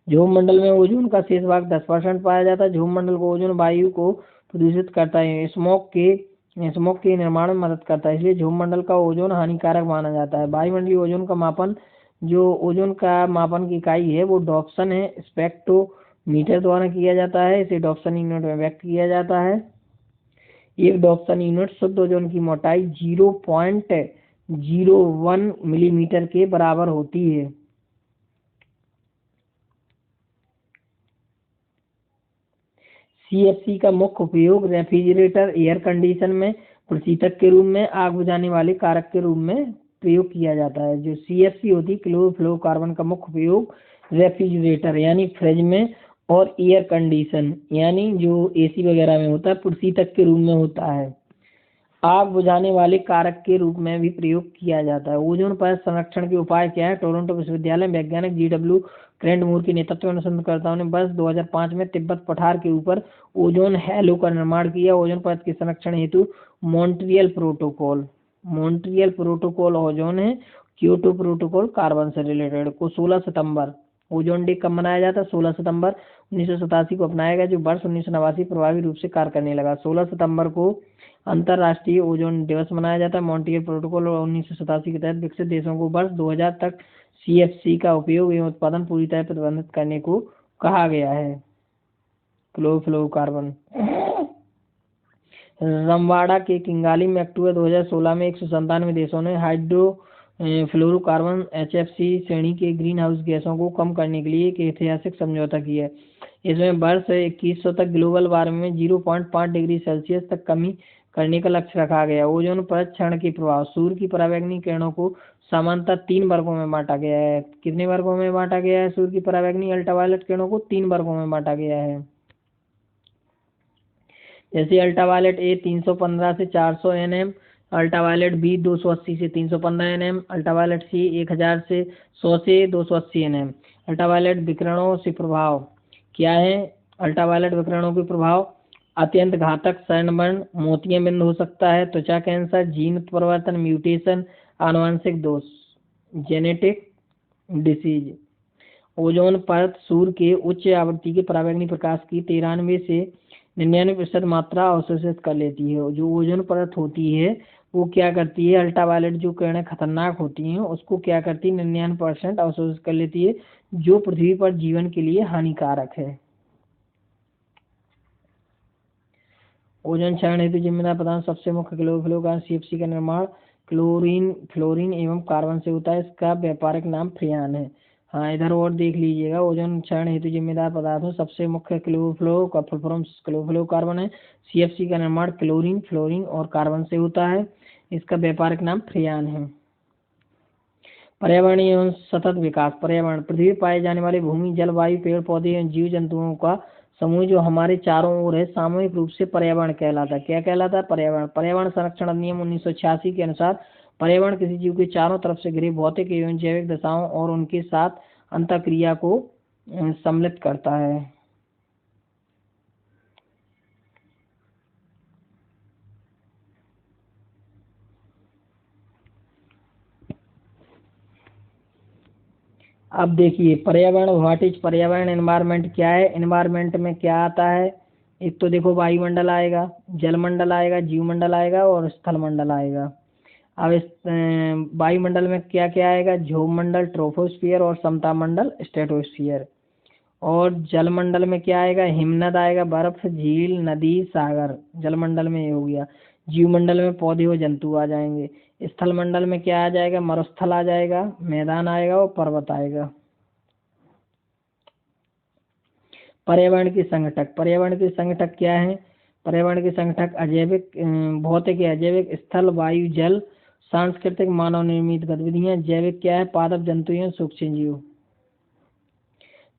ध्रुव मंडल में ओजोन का शेष भाग 10% पाया जाता है। ध्रुव मंडल को ओजोन वायु को प्रदूषित करता है, स्मोक के निर्माण में मदद करता है, इसलिए ध्रुव मंडल का ओजोन हानिकारक माना जाता है। वायुमंडलीय ओजोन का मापन, जो ओजोन का मापन की इकाई है वो डॉप्सन है, स्पेक्ट्रोमीटर द्वारा किया जाता है। इसे डॉप्सन यूनिट में व्यक्त किया जाता है। एक डॉप्सन यूनिट शुद्ध ओजोन की मोटाई 0.01 मिलीमीटर के बराबर होती है। CFC का मुख्य उपयोग रेफ्रिजरेटर, एयर कंडीशन में प्रशीतक के रूप में, आग बुझाने वाले कारक के रूप में प्रयोग किया जाता है। जो CFC होती है, क्लोरोफ्लोरोकार्बन का मुख्य उपयोग रेफ्रिजरेटर यानी फ्रिज में, और एयर कंडीशन यानी जो AC वगैरह में होता है प्रशीतक के रूप में होता है। आग बुझाने वाले कारक के रूप में भी प्रयोग किया जाता है। ओजोन परत संरक्षण के उपाय क्या है? टोरंटो विश्वविद्यालय वैज्ञानिक GW क्रेंडमूर के नेतृत्व में अनुसंधानकर्ताओं ने वर्ष 2005 में तिब्बत पठार के ऊपर ओजोन हैलो का निर्माण किया। ओजोन परत के संरक्षण हेतु मॉन्ट्रियल प्रोटोकॉल ओजोन है। क्योटो प्रोटोकॉल कार्बन से रिलेटेड को 16 सितंबर ओजोन डे कब मनाया जाता है? 16 सितंबर 1987 को अपनाया गया, जो वर्ष 1989 प्रभावी रूप से कार्य करने लगा। 16 सितंबर को अंतर्राष्ट्रीय ओजोन दिवस मनाया जाता है। मॉन्ट्रियल प्रोटोकॉल और 1987 के तहत विकसित देशों को वर्ष 2000 तक CFC का उपयोग एवं उत्पादन पूरी तरह प्रतिबंधित करने को कहा गया है। क्लोरोफ्लोरोकार्बन रमवाड़ा के किंगाली में अक्टूबर 2016 में 197 देशों ने हाइड्रो फ्लोरोकार्बन HFC श्रेणी के ग्रीन हाउस गैसों को कम करने के लिए एक ऐतिहासिक समझौता किया है। इसमें वर्ष 2100 तक ग्लोबल वार्मिंग में 0.5 डिग्री सेल्सियस तक कमी करने का लक्ष्य रखा गया। ओजोन परत क्षरण के प्रभाव। सूर्य की पराबैंगनी किरणों को सामान्यतः 3 वर्गों में बांटा गया है। कितने वर्गों में बांटा गया है? सूर्य की पराबैंगनी अल्ट्रावायलेट किरणों को 3 वर्गों में बांटा गया है। जैसे अल्ट्रावायलेट ए 315 से 400 nm, अल्ट्रावायलेट बी 280 से 315 nm, अल्ट्रावायलेट सी 1000 से 100 से 280 nm। अल्ट्रावायलेट विकिरणों से प्रभाव क्या है? अल्ट्रावायलेट विकिरणों के प्रभाव अत्यंत घातक सनबर्न, मोतियाबिंद हो सकता है, त्वचा कैंसर, जीन परिवर्तन, म्यूटेशन, आनुवंशिक दोष, जेनेटिक डिसीज। ओजोन परत सूर्य के उच्च आवृत्ति के पराबैंगनी प्रकाश की 93 से 99% मात्रा अवशोषित कर लेती है। जो ओजोन परत होती है वो क्या करती है? अल्ट्रावायलेट जो किरणें खतरनाक होती हैं उसको क्या करती है? 99% अवशोषित कर लेती है, जो पृथ्वी पर जीवन के लिए हानिकारक है। ओजोन क्षरण हेतु जिम्मेदार पदार्थ सबसे मुख्य क्लोरोफ्लोरोकार्बन CFC का निर्माण क्लोरीन, फ्लोरीन एवं कार्बन से होता है। इसका व्यापारिक नाम फ्रियान है। हाँ, इधर और देख लीजिएगा। ओजोन क्षरण हेतु जिम्मेदार पदार्थों सबसे मुख्य क्लोरोफ्लोरोकार्बन है। CFC का निर्माण क्लोरीन, फ्लोरीन और कार्बन से होता है। इसका व्यापारिक नाम फ्रियान है। पर्यावरण एवं सतत विकास। पर्यावरण पृथ्वी पर पाए जाने वाले भूमि, जल, वायु, पेड़ पौधे एवं जीव जंतुओं का समूह जो हमारे चारों ओर है, सामूहिक रूप से पर्यावरण कहलाता है। क्या कहलाता है? पर्यावरण। पर्यावरण संरक्षण अधिनियम 1986 के अनुसार पर्यावरण किसी जीव के चारों तरफ से घिरे भौतिक एवं जैविक दशाओं और उनके साथ अंतःक्रिया को सम्मिलित करता है। अब देखिए पर्यावरण, व्हाट इज पर्यावरण। एनवायरनमेंट क्या है? एनवायरनमेंट में क्या आता है? एक तो देखो वायुमंडल आएगा, जलमंडल आएगा, जीवमंडल आएगा और स्थलमंडल आएगा। अब इस वायुमंडल में क्या क्या आएगा? ध्रुवमंडल, ट्रोपोस्फियर और समता मंडल, स्ट्रेटोस्फियर। और जलमंडल में क्या आएगा? हिमनद आएगा, बर्फ, झील, नदी, सागर। जलमंडल में ये हो गया। जीवमंडल में पौधे और जंतु आ जाएंगे। स्थल मंडल में क्या आ जाएगा? मरुस्थल आ जाएगा, मैदान आएगा और पर्वत आएगा। पर्यावरण के संगठक। पर्यावरण के संगठक क्या है? पर्यावरण के संगठक अजैविक, भौतिक या अजैविक, स्थल, वायु, जल, सांस्कृतिक, मानव निर्मित गतिविधियां। जैविक क्या है? पादप जंतु एवं सूक्ष्म जीव।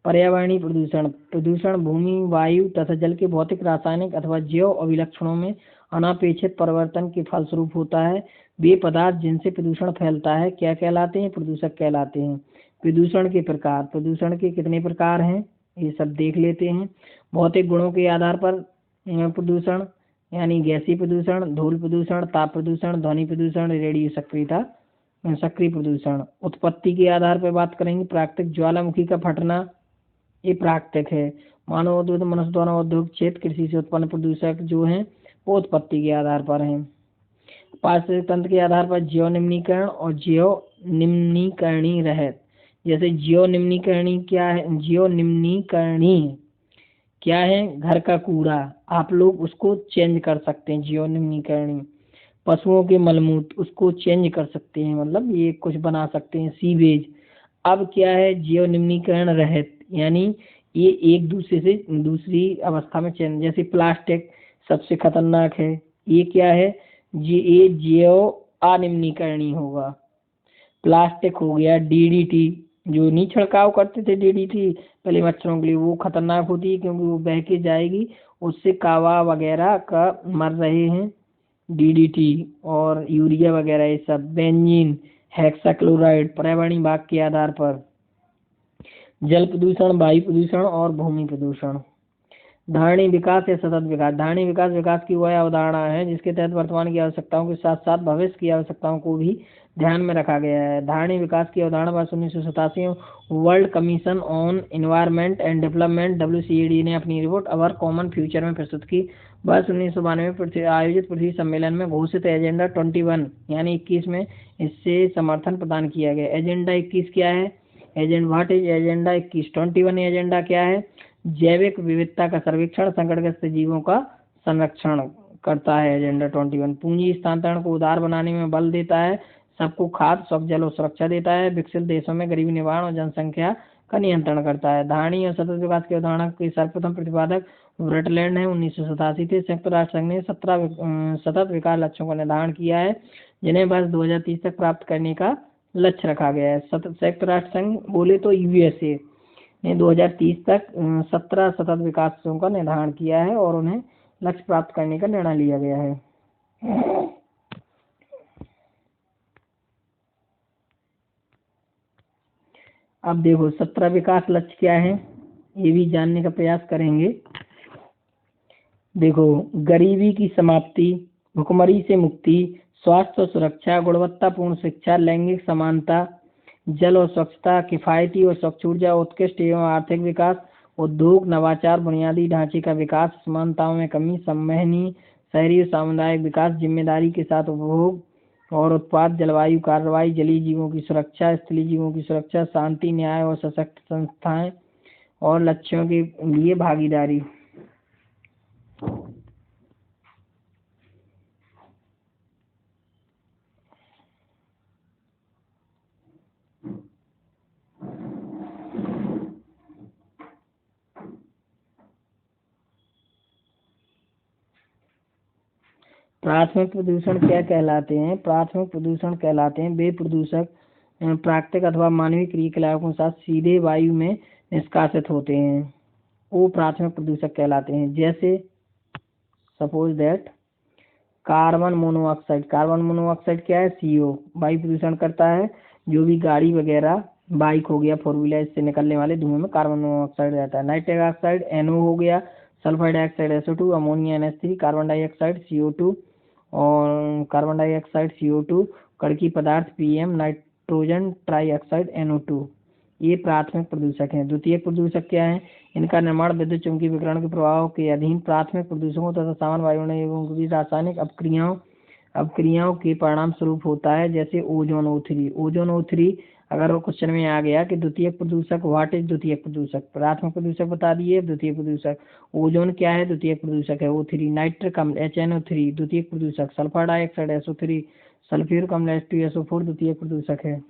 पर्यावरणीय प्रदूषण। प्रदूषण भूमि, वायु तथा जल के भौतिक, रासायनिक अथवा जैव अभिलक्षणों में अनापेक्षित परिवर्तन के फलस्वरूप होता है। वे पदार्थ जिनसे प्रदूषण फैलता है क्या कहलाते हैं? प्रदूषक कहलाते हैं। प्रदूषण के प्रकार। प्रदूषण के कितने प्रकार हैं ये सब देख लेते हैं। भौतिक गुणों के आधार पर प्रदूषण, यानी गैसीय प्रदूषण, धूल प्रदूषण, ताप प्रदूषण, ध्वनि प्रदूषण, रेडियो सक्रियता, सक्रिय प्रदूषण। उत्पत्ति के आधार पर बात करेंगे, प्राकृतिक ज्वालामुखी का फटना ये प्राकृतिक है। मानव उद्योग, मनुष्य द्वारा औद्योगिक क्षेत्र, कृषि से उत्पन्न प्रदूषक जो हैं वो उत्पत्ति के आधार पर हैं। पारिस्थितिक तंत्र के आधार पर जैव निम्नीकरण और जैव निम्नीकरणीय रहत। जैसे जैव निम्नीकरणीय क्या है? जैव निम्नीकरणीय क्या है? घर का कूड़ा, आप लोग उसको चेंज कर सकते हैं। जैव निम्नीकरणीय पशुओं के मलमूत्र, उसको चेंज कर सकते हैं, मतलब ये कुछ बना सकते हैं। सीवेज। अब क्या है? जैव निम्नीकरण रहित, यानी ये एक दूसरे से दूसरी अवस्था में चेंज। जैसे प्लास्टिक सबसे खतरनाक है, ये क्या है? ये जैव अनिम्नीकरणीय होगा। प्लास्टिक हो गया। DDT जो नहीं छिड़काव करते थे, DDT पहले मच्छरों के लिए, वो खतरनाक होती है क्योंकि वो बह के जाएगी, उससे कावा वगैरह का मर रहे हैं। DDT और यूरिया वगैरह ये सब। Benzene, hexachloride. पर्यावरणीय भाग के आधार पर जल प्रदूषण, वायु प्रदूषण और भूमि प्रदूषण। धारणीय विकास या सतत विकास। धारणीय विकास विकास की वह अवधारणा है जिसके तहत वर्तमान की आवश्यकताओं के साथ साथ भविष्य की आवश्यकताओं को भी ध्यान में रखा गया है। धारणीय विकास की अवधारणा वर्ष 1987 world commission on environment and development WCED ने अपनी रिपोर्ट अवर कॉमन फ्यूचर में प्रस्तुत की। वर्ष 1992 में आयोजित पृथ्वी सम्मेलन में घोषित एजेंडा 21 यानी 21 में इससे समर्थन प्रदान किया गया। एजेंडा 21 क्या है? What is agenda 21? 21 एजेंडा क्या है? जैविक विविधता का सर्वेक्षण, संकटग्रस्त जीवों का संरक्षण करता है एजेंडा 21। पूंजी स्थानांतरण को उदार बनाने में बल देता है, सबको खाद्य, स्वच्छ जल और सुरक्षा देता है, विकसित देशों में गरीबी निवारण और जनसंख्या का नियंत्रण करता है। धारणीय और सतत विकास की अवधारणा के सर्वप्रथम प्रतिपादक ब्रटलैंड है, 1987 थे। संयुक्त राष्ट्र संघ ने 17 सतत विकास लक्ष्यों का निर्धारण किया है, जिन्हें वर्ष 2030 तक प्राप्त करने का लक्ष्य रखा गया है। संयुक्त राष्ट्र संघ बोले तो यूएसए ने 2030 तक 17 सतत विकासों का निर्धारण किया है और उन्हें लक्ष्य प्राप्त करने का निर्णय लिया गया है। अब देखो 17 विकास लक्ष्य क्या है, ये भी जानने का प्रयास करेंगे। देखो, गरीबी की समाप्ति, भुखमरी से मुक्ति, स्वास्थ्य और सुरक्षा, गुणवत्तापूर्ण शिक्षा, लैंगिक समानता, जल और स्वच्छता, किफायती और स्वच्छ ऊर्जा, उत्कृष्ट एवं आर्थिक विकास, उद्योग, नवाचार, बुनियादी ढांचे का विकास, असमानताओं में कमी, संवहनी, शहरी और सामुदायिक विकास, जिम्मेदारी के साथ उपभोग और उत्पाद, जलवायु कार्रवाई, जलीय जीवों की सुरक्षा, स्थलीय जीवों की सुरक्षा, शांति, न्याय और सशक्त संस्थाएं और लक्ष्यों के लिए भागीदारी। प्राथमिक प्रदूषण क्या कहलाते हैं? प्राथमिक प्रदूषण कहलाते हैं वे प्रदूषक प्राकृतिक अथवा मानवीय क्रियाकलापों के साथ सीधे वायु में निष्कासित होते हैं, वो प्राथमिक प्रदूषक कहलाते हैं। जैसे suppose that carbon monoxide. Carbon monoxide क्या है? CO, वायु प्रदूषण करता है। जो भी गाड़ी वगैरह, बाइक हो गया, 4 व्हीलर, इससे निकलने वाले धुएं में कार्बन मोनोऑक्साइड रहता है। नाइट्रिक ऑक्साइड NO हो गया, sulphur dioxide SO2, ammonia NH3, carbon dioxide CO2 और कार्बन डाइऑक्साइड CO2, कड़की पदार्थ PM, नाइट्रोजन ट्राइऑक्साइड NO2, ये प्राथमिक प्रदूषक हैं। द्वितीयक प्रदूषक क्या है? इनका निर्माण विद्युत चुंबकीय विकिरण के प्रभाव के अधीन प्राथमिक प्रदूषकों तथा सामान्य वायुमंडलीय रासायनिक अपक्रियाओं के परिणाम स्वरूप होता है। जैसे ओजोन O3। ओजोन O3 अगर वो क्वेश्चन में आ गया कि द्वितीयक प्रदूषक, व्हाट इज द्वितीयक प्रदूषक? प्राथमिक प्रदूषक बता दिए, द्वितीयक प्रदूषक ओजोन क्या है? द्वितीयक प्रदूषक है O3। नाइट्रिक अम्ल HNO3 द्वितीयक प्रदूषक। सल्फर डाइऑक्साइड SO3, सल्फ्यूरिक अम्ल H2SO4 द्वितीयक प्रदूषक है।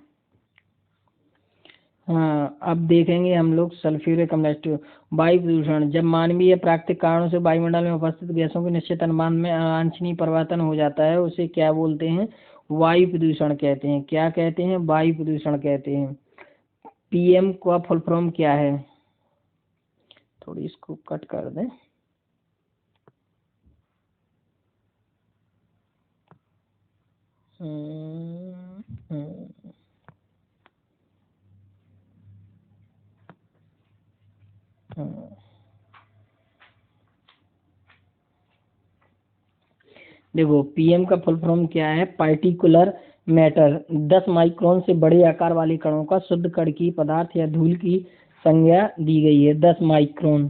हाँ, अब देखेंगे हम लोग सल्फ्यूरिक अम्ल। वायु प्रदूषण, जब मानवीय या प्राकृतिक कारणों से वायुमंडल में उपस्थित गैसों के निश्चित अनुपात में अवांछनीय परिवर्तन हो जाता है, उसे क्या बोलते हैं? वायु प्रदूषण कहते हैं। क्या कहते हैं? वायु प्रदूषण कहते हैं। PM का फुल फॉर्म क्या है? थोड़ी इसको कट कर दें। देखो, PM का फुल फॉर्म क्या है? Particular matter. 10 माइक्रोन से बड़े आकार वाले कणों का शुद्ध कण की पदार्थ या धूल की संज्ञा दी गई है, 10 माइक्रोन।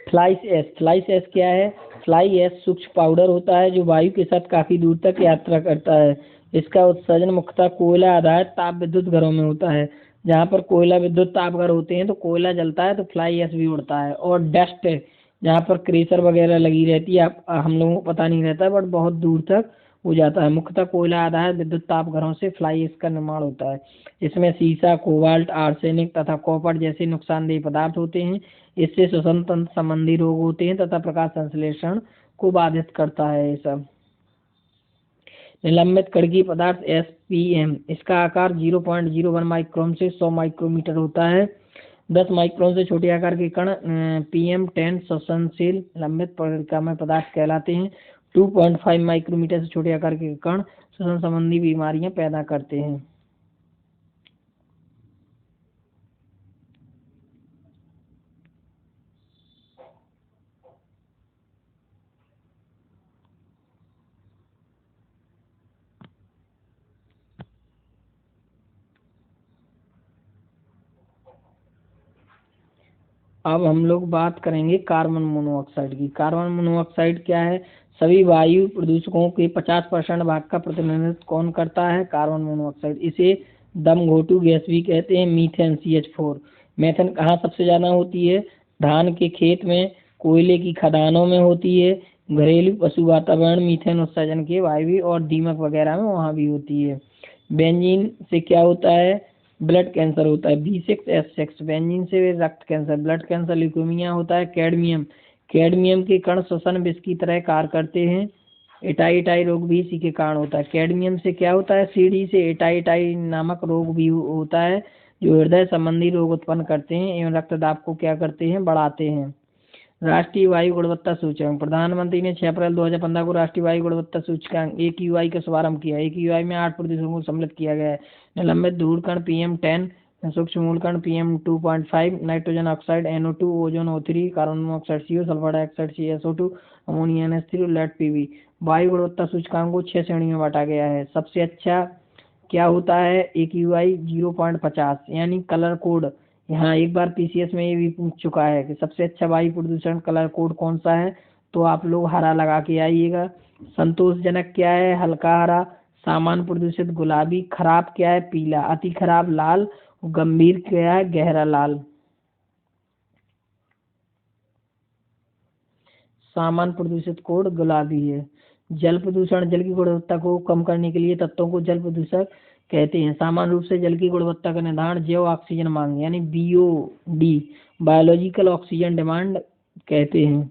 फ्लाई एश क्या है? फ्लाई एश सूक्ष्म पाउडर होता है जो वायु के साथ काफी दूर तक यात्रा करता है। इसका उत्सर्जन मुख्यतः कोयला आधारित ताप विद्युत घरों में होता है। जहाँ पर कोयला विद्युत ताप घर होते हैं तो कोयला जलता है तो फ्लाई एश भी उड़ता है। और डस्ट, जहाँ पर क्रेशर वगैरह लगी रहती है, हम लोगों को पता नहीं रहता बट बहुत दूर तक हो जाता है। मुख्यतः कोयला आधारित विद्युत ताप घरों से फ्लाई एश का निर्माण होता है। इसमें सीसा, कोबाल्ट, आर्सेनिक तथा कॉपर जैसे नुकसानदेह पदार्थ होते हैं। इससे श्वसन तंत्र संबंधी रोग होते हैं तथा प्रकाश संश्लेषण को बाधित करता है। ये सब निलंबित कणकीय पदार्थ SPM, इसका आकार 0.01 माइक्रोन से 100 माइक्रोमीटर होता है। 10 माइक्रोन से छोटे आकार के कण PM10 श्वसनशील निलंबित परिक्रामक पदार्थ कहलाते हैं। 2.5 माइक्रोमीटर से छोटे आकार के कण श्वसन संबंधी बीमारियां पैदा करते हैं। अब हम लोग बात करेंगे कार्बन मोनोऑक्साइड की। कार्बन मोनोऑक्साइड क्या है? सभी वायु प्रदूषकों के 50% भाग का प्रतिनिधित्व कौन करता है? Carbon monoxide. इसे दम घोटू गैस भी कहते हैं। Methane CH4। मीथेन कहाँ सबसे ज्यादा होती है? धान के खेत में, कोयले की खदानों में होती है, घरेलू पशु वातावरण मीथेन उत्सर्जन के वायु और दीमक वगैरह में वहाँ भी होती है। बेंजीन से क्या होता है? ब्लड कैंसर होता है। B6H6 बेंजीन से रक्त कैंसर, ब्लड कैंसर, ल्यूकेमिया होता है। कैडमियम के कण श्वसन विष की तरह कार्य करते हैं। एटाई रोग भी इसी के कारण होता है। कैडमियम से क्या होता है? सीडी से एटाई नामक रोग भी होता है, जो हृदय संबंधी रोग उत्पन्न करते हैं एवं रक्तदाब को क्या करते हैं? बढ़ाते हैं। राष्ट्रीय वायु गुणवत्ता सूचकांक, प्रधानमंत्री ने 6 अप्रैल 2015 को राष्ट्रीय वायु गुणवत्ता सूचकांक AQI का शुभारंभ किया। AQI में 8 प्रदूषकों को सम्मिलित किया गया है। निलंबित धूल कण PM10, सूक्ष्म मूल कण PM2.5, nitrogen oxide NO2, ozone O3, carbon monoxide CO, sulphur dioxide CSO2, ammonia NH3, lead PB। वायु गुणवत्ता सूचकांक को 6 श्रेणी में बांटा गया है। सबसे अच्छा क्या होता है? AQI 0.50 यानी कलर कोड। यहाँ एक बार PCS में ये भी पूछ चुका है कि सबसे अच्छा वायु प्रदूषण कलर कोड कौन सा है, तो आप लोग हरा लगा के आइएगा। संतोषजनक क्या है? हल्का हरा। सामान्य प्रदूषित गुलाबी। खराब क्या है? पीला। अति खराब लाल। गंभीर क्या है? गहरा लाल। सामान्य प्रदूषित कोड गुलाबी है। जल प्रदूषण, जल की गुणवत्ता को कम करने के लिए तत्वों को जल प्रदूषक कहते हैं। सामान्य रूप से जल की गुणवत्ता का निर्धारण जैव ऑक्सीजन मांग यानी BOD, बायोलॉजिकल ऑक्सीजन डिमांड कहते हैं।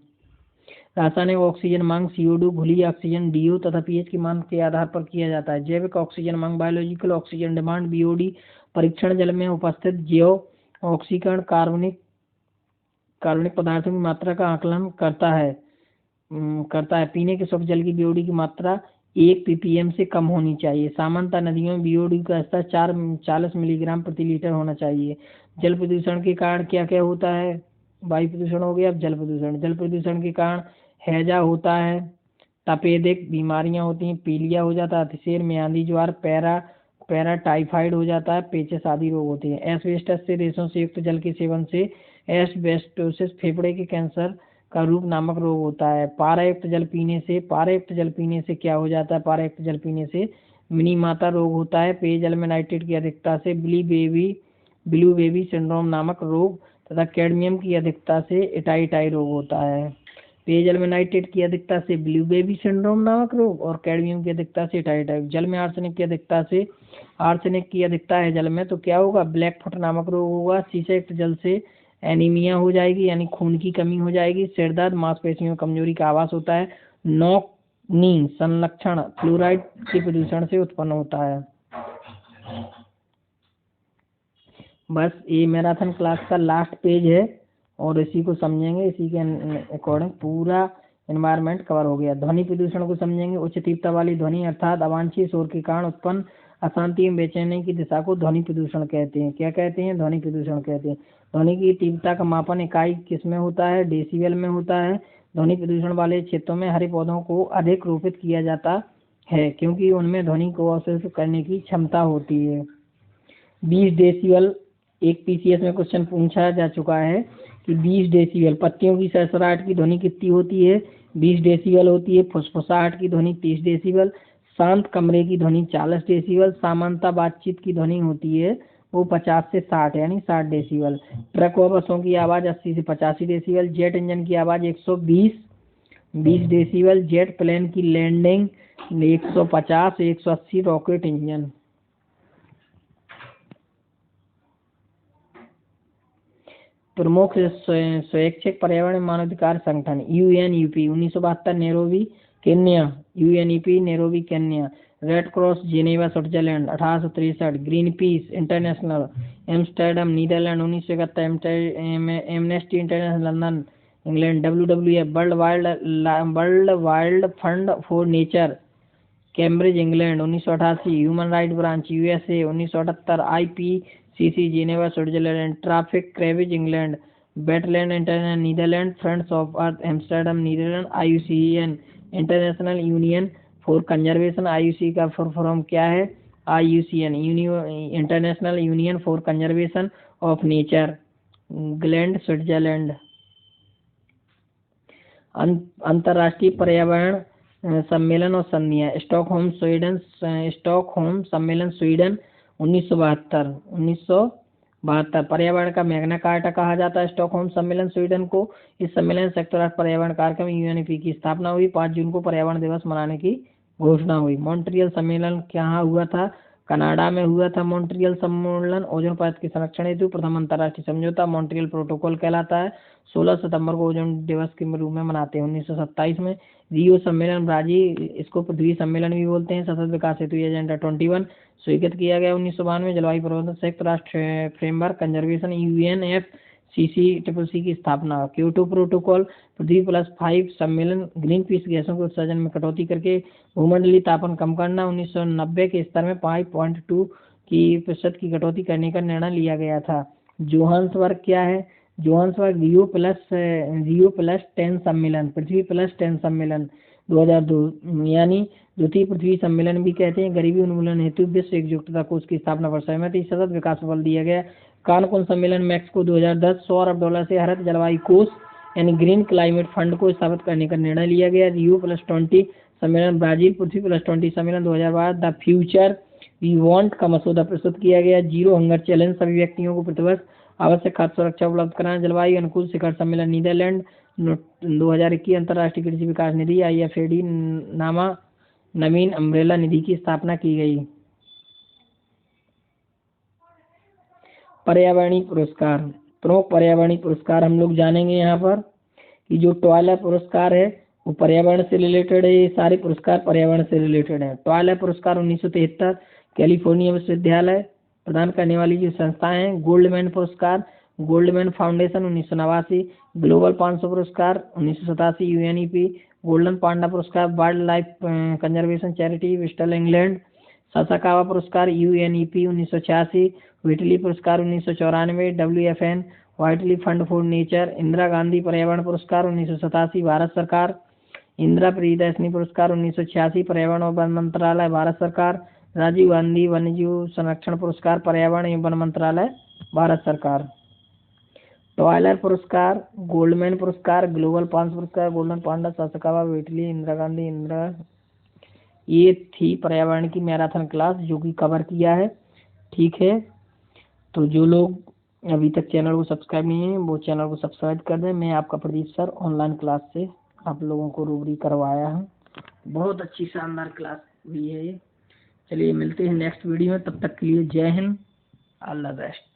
रासायनिक ऑक्सीजन मांग CO2, घुली ऑक्सीजन DO तथा pH की मान के आधार पर किया जाता है। जैविक ऑक्सीजन मांग बायोलॉजिकल ऑक्सीजन डिमांड BOD परीक्षण जल में उपस्थित जैव ऑक्सीकरण कार्बनिक पदार्थों की मात्रा का आकलन करता है। पीने के शुद्ध जल की BOD की मात्रा 1 ppm से कम होनी चाहिए। सामान्यतः नदियों में BOD का स्तर 40 मिलीग्राम प्रति लीटर होना चाहिए। जल प्रदूषण के कारण क्या क्या होता है? वायु प्रदूषण हो गया। अब जल प्रदूषण के कारण हैजा होता है, तपेदिक बीमारियां होती हैं, पीलिया हो जाता है, अतिशय म्यादी ज्वार, पैरा टाइफाइड हो जाता है, पेचिस आदि रोग होते हैं। एस्बेस्टस से रेशों से युक्त जल के सेवन से एस्बेस्टोसिस फेफड़े के कैंसर का रूप नामक रोग होता है। पारायुक्त जल पीने से क्या हो जाता है? पारायुक्त जल पीने से मिनीमाता रोग होता है। पेयजल में नाइट्रेट की अधिकता से ब्लू बेबी सिंड्रोम नामक रोग तथा कैडमियम की अधिकता से एटाई रोग होता है। पेयजल में नाइट्रेट की अधिकता से ब्लू बेबी सिंड्रोम नामक रोग और कैडमियम की अधिकता से एटाई। जल में आर्सेनिक की अधिकता है जल में तो क्या होगा? ब्लैक फुट नामक रोग होगा। शीशा युक्त जल से एनीमिया हो जाएगी यानी खून की कमी हो जाएगी। सिर दर्द, मांसपेशियों में कमजोरी का आभास होता है। नौकनी संलक्षण फ्लोराइड के प्रदूषण से उत्पन्न होता है। बस ये मैराथन क्लास का लास्ट पेज है और इसी को समझेंगे। इसी के अकॉर्डिंग पूरा एनवायरनमेंट कवर हो गया। ध्वनि प्रदूषण को समझेंगे। उच्च तीव्रता वाली ध्वनि अर्थात अवांछित शोर के कारण उत्पन्न अशांति एवं बेचैनी की दिशा को ध्वनि प्रदूषण कहते हैं। क्या कहते हैं? ध्वनि प्रदूषण कहते हैं। ध्वनि की तीव्रता का मापन इकाई किस में होता है? डेसिबल में होता है। ध्वनि प्रदूषण वाले क्षेत्रों में हरे पौधों को अधिक रोपित किया जाता है क्योंकि उनमें ध्वनि को अवशोषित करने की क्षमता होती है। 20 डेसिबल, एक PCS में क्वेश्चन पूछा जा चुका है कि 20 डेसिबल पत्तियों की सरसराहट की ध्वनि कितनी होती है? 20 डेसिबल होती है। फुसफुसाहट की ध्वनि 30 डेसिबल, शांत कमरे की ध्वनि 40 डेसिबल, सामान्यतः बातचीत की ध्वनि होती है वो 50 से 60 यानी 60 डेसिबल। ट्रक व बसों की आवाज़ 80 से 85 डेसिबल। जेट इंजन की आवाज़ 120 डेसिबल। जेट प्लेन की लैंडिंग 150 से 180। Rocket engine. प्रमुख स्वैच्छिक पर्यावरण मानवाधिकार संगठन UNEP 1972 Nairobi Kenya. UNEP Nairobi Kenya. Red Cross Geneva Switzerland 1863। Greenpeace International Amsterdam Netherland 1971। Amnesty International London England. WWF World Wild Fund for Nature Cambridge England 1988। Human right branch USA 1978। IPCC Geneva Switzerland. Traffic क्रेविज England. Wetland International Netherland. Friends of Earth Amsterdam Netherland. IUCN international union for conservation. IUC का full form क्या है? IUCN international union for conservation of nature gland Switzerland. अंतर्राष्ट्रीय पर्यावरण सम्मेलन और संधियां। Stockholm सम्मेलन Sweden 1972। 72 पर्यावरण का मैग्ना कार्टा कहा जाता है स्टॉकहोम सम्मेलन स्वीडन को। इस सम्मेलन से संयुक्त राष्ट्र पर्यावरण कार्यक्रम यूएनईपी की स्थापना हुई। 5 जून को पर्यावरण दिवस मनाने की घोषणा हुई। मॉन्ट्रियल सम्मेलन कहाँ हुआ था? कनाडा में हुआ था मॉन्ट्रियल सम्मेलन। ओजोन परत के संरक्षण हेतु प्रथम अंतर्राष्ट्रीय समझौता मॉन्ट्रियल प्रोटोकॉल कहलाता है। 16 सितंबर को ओजोन दिवस के रूप में मनाते हैं। 1927 में रियो सम्मेलन ब्राजील, इसको पृथ्वी सम्मेलन भी बोलते हैं। सतत विकास हेतु एजेंडा 21 स्वीकृत किया गया। 1992 में जलवायु परिवर्तन संयुक्त राष्ट्र फ्रेमवर्क कन्जर्वेशन UNFCCC की स्थापना। क्योटो प्रोटोकॉल पृथ्वी +5 सम्मेलन ग्रीन पीस गैसों के उत्सर्जन में कटौती करके भूमंडलीय तापमान कम करना। 1990 के स्तर में 5.2% की कटौती करने का निर्णय लिया गया था। जोहान्सबर्ग क्या है? जोहान्सबर्ग रियो+10 सम्मेलन, पृथ्वी +10 सम्मेलन 2002 यानी द्वितीय पृथ्वी सम्मेलन भी कहते हैं। गरीबी उन्मूलन हेतु विश्व एकजुटता कोष की स्थापना पर सहमति। सतत विकास पर बल दिया गया। कानकुन सम्मेलन मैक्सिको 2010 100 अरब डॉलर से हरित जलवायु कोष यानी ग्रीन क्लाइमेट फंड को स्थापित करने का निर्णय लिया गया। रियो+20 सम्मेलन ब्राजील, पृथ्वी +20 सम्मेलन 2012 द फ्यूचर वी वांट का मसौदा प्रस्तुत किया गया। जीरो हंगर चैलेंज, सभी व्यक्तियों को प्रतिवर्ष आवश्यक खाद्य सुरक्षा उपलब्ध कराना। जलवायु अनुकूल शिखर सम्मेलन नीदरलैंड 2021 अंतर्राष्ट्रीय कृषि विकास निधि IFAD नामा नवीन अम्ब्रेला निधि की स्थापना की गई। पर्यावरणीय पुरस्कार, प्रमुख पर्यावरणीय पुरस्कार हम लोग जानेंगे यहाँ पर कि जो टॉयलर पुरस्कार है वो पर्यावरण से रिलेटेड है। ये सारे पुरस्कार पर्यावरण से रिलेटेड है। टॉयलर पुरस्कार 1973 कैलिफोर्निया विश्वविद्यालय प्रदान करने वाली जो संस्थाएं हैं। गोल्डमैन पुरस्कार गोल्डमैन फाउंडेशन 1989। ग्लोबल 500 पुरस्कार 1987 UNEP। गोल्डन पांडा पुरस्कार Wild Life Conservation Charity Bristol England. Sasakawa पुरस्कार UNEP 1986। व्हिटली पुरस्कार 1994 WFN Whitley Fund for Nature. Indira Gandhi पर्यावरण पुरस्कार 1987 भारत सरकार। इंदिरा प्रियदर्शनी पुरस्कार 1986 पर्यावरण और वन मंत्रालय भारत सरकार। राजीव गांधी वन्यजीव संरक्षण पुरस्कार पर्यावरण एवं वन मंत्रालय भारत सरकार। टॉयलर पुरस्कार, गोल्डमैन पुरस्कार, ग्लोबल 500 पुरस्कार, गोल्डन पांडा, सासाकावा, व्हिटली, इंदिरा गांधी, ये थी पर्यावरण की मैराथन क्लास जो कि कवर किया है। ठीक है, तो जो लोग अभी तक चैनल को सब्सक्राइब नहीं है वो चैनल को सब्सक्राइब कर दें। मैं आपका प्रदीप सर ऑनलाइन क्लास से आप लोगों को रूबरी करवाया हूँ। बहुत अच्छी शानदार क्लास हुई है ये। चलिए मिलते हैं नेक्स्ट वीडियो में, तब तक के लिए जय हिंद, ऑल द बेस्ट।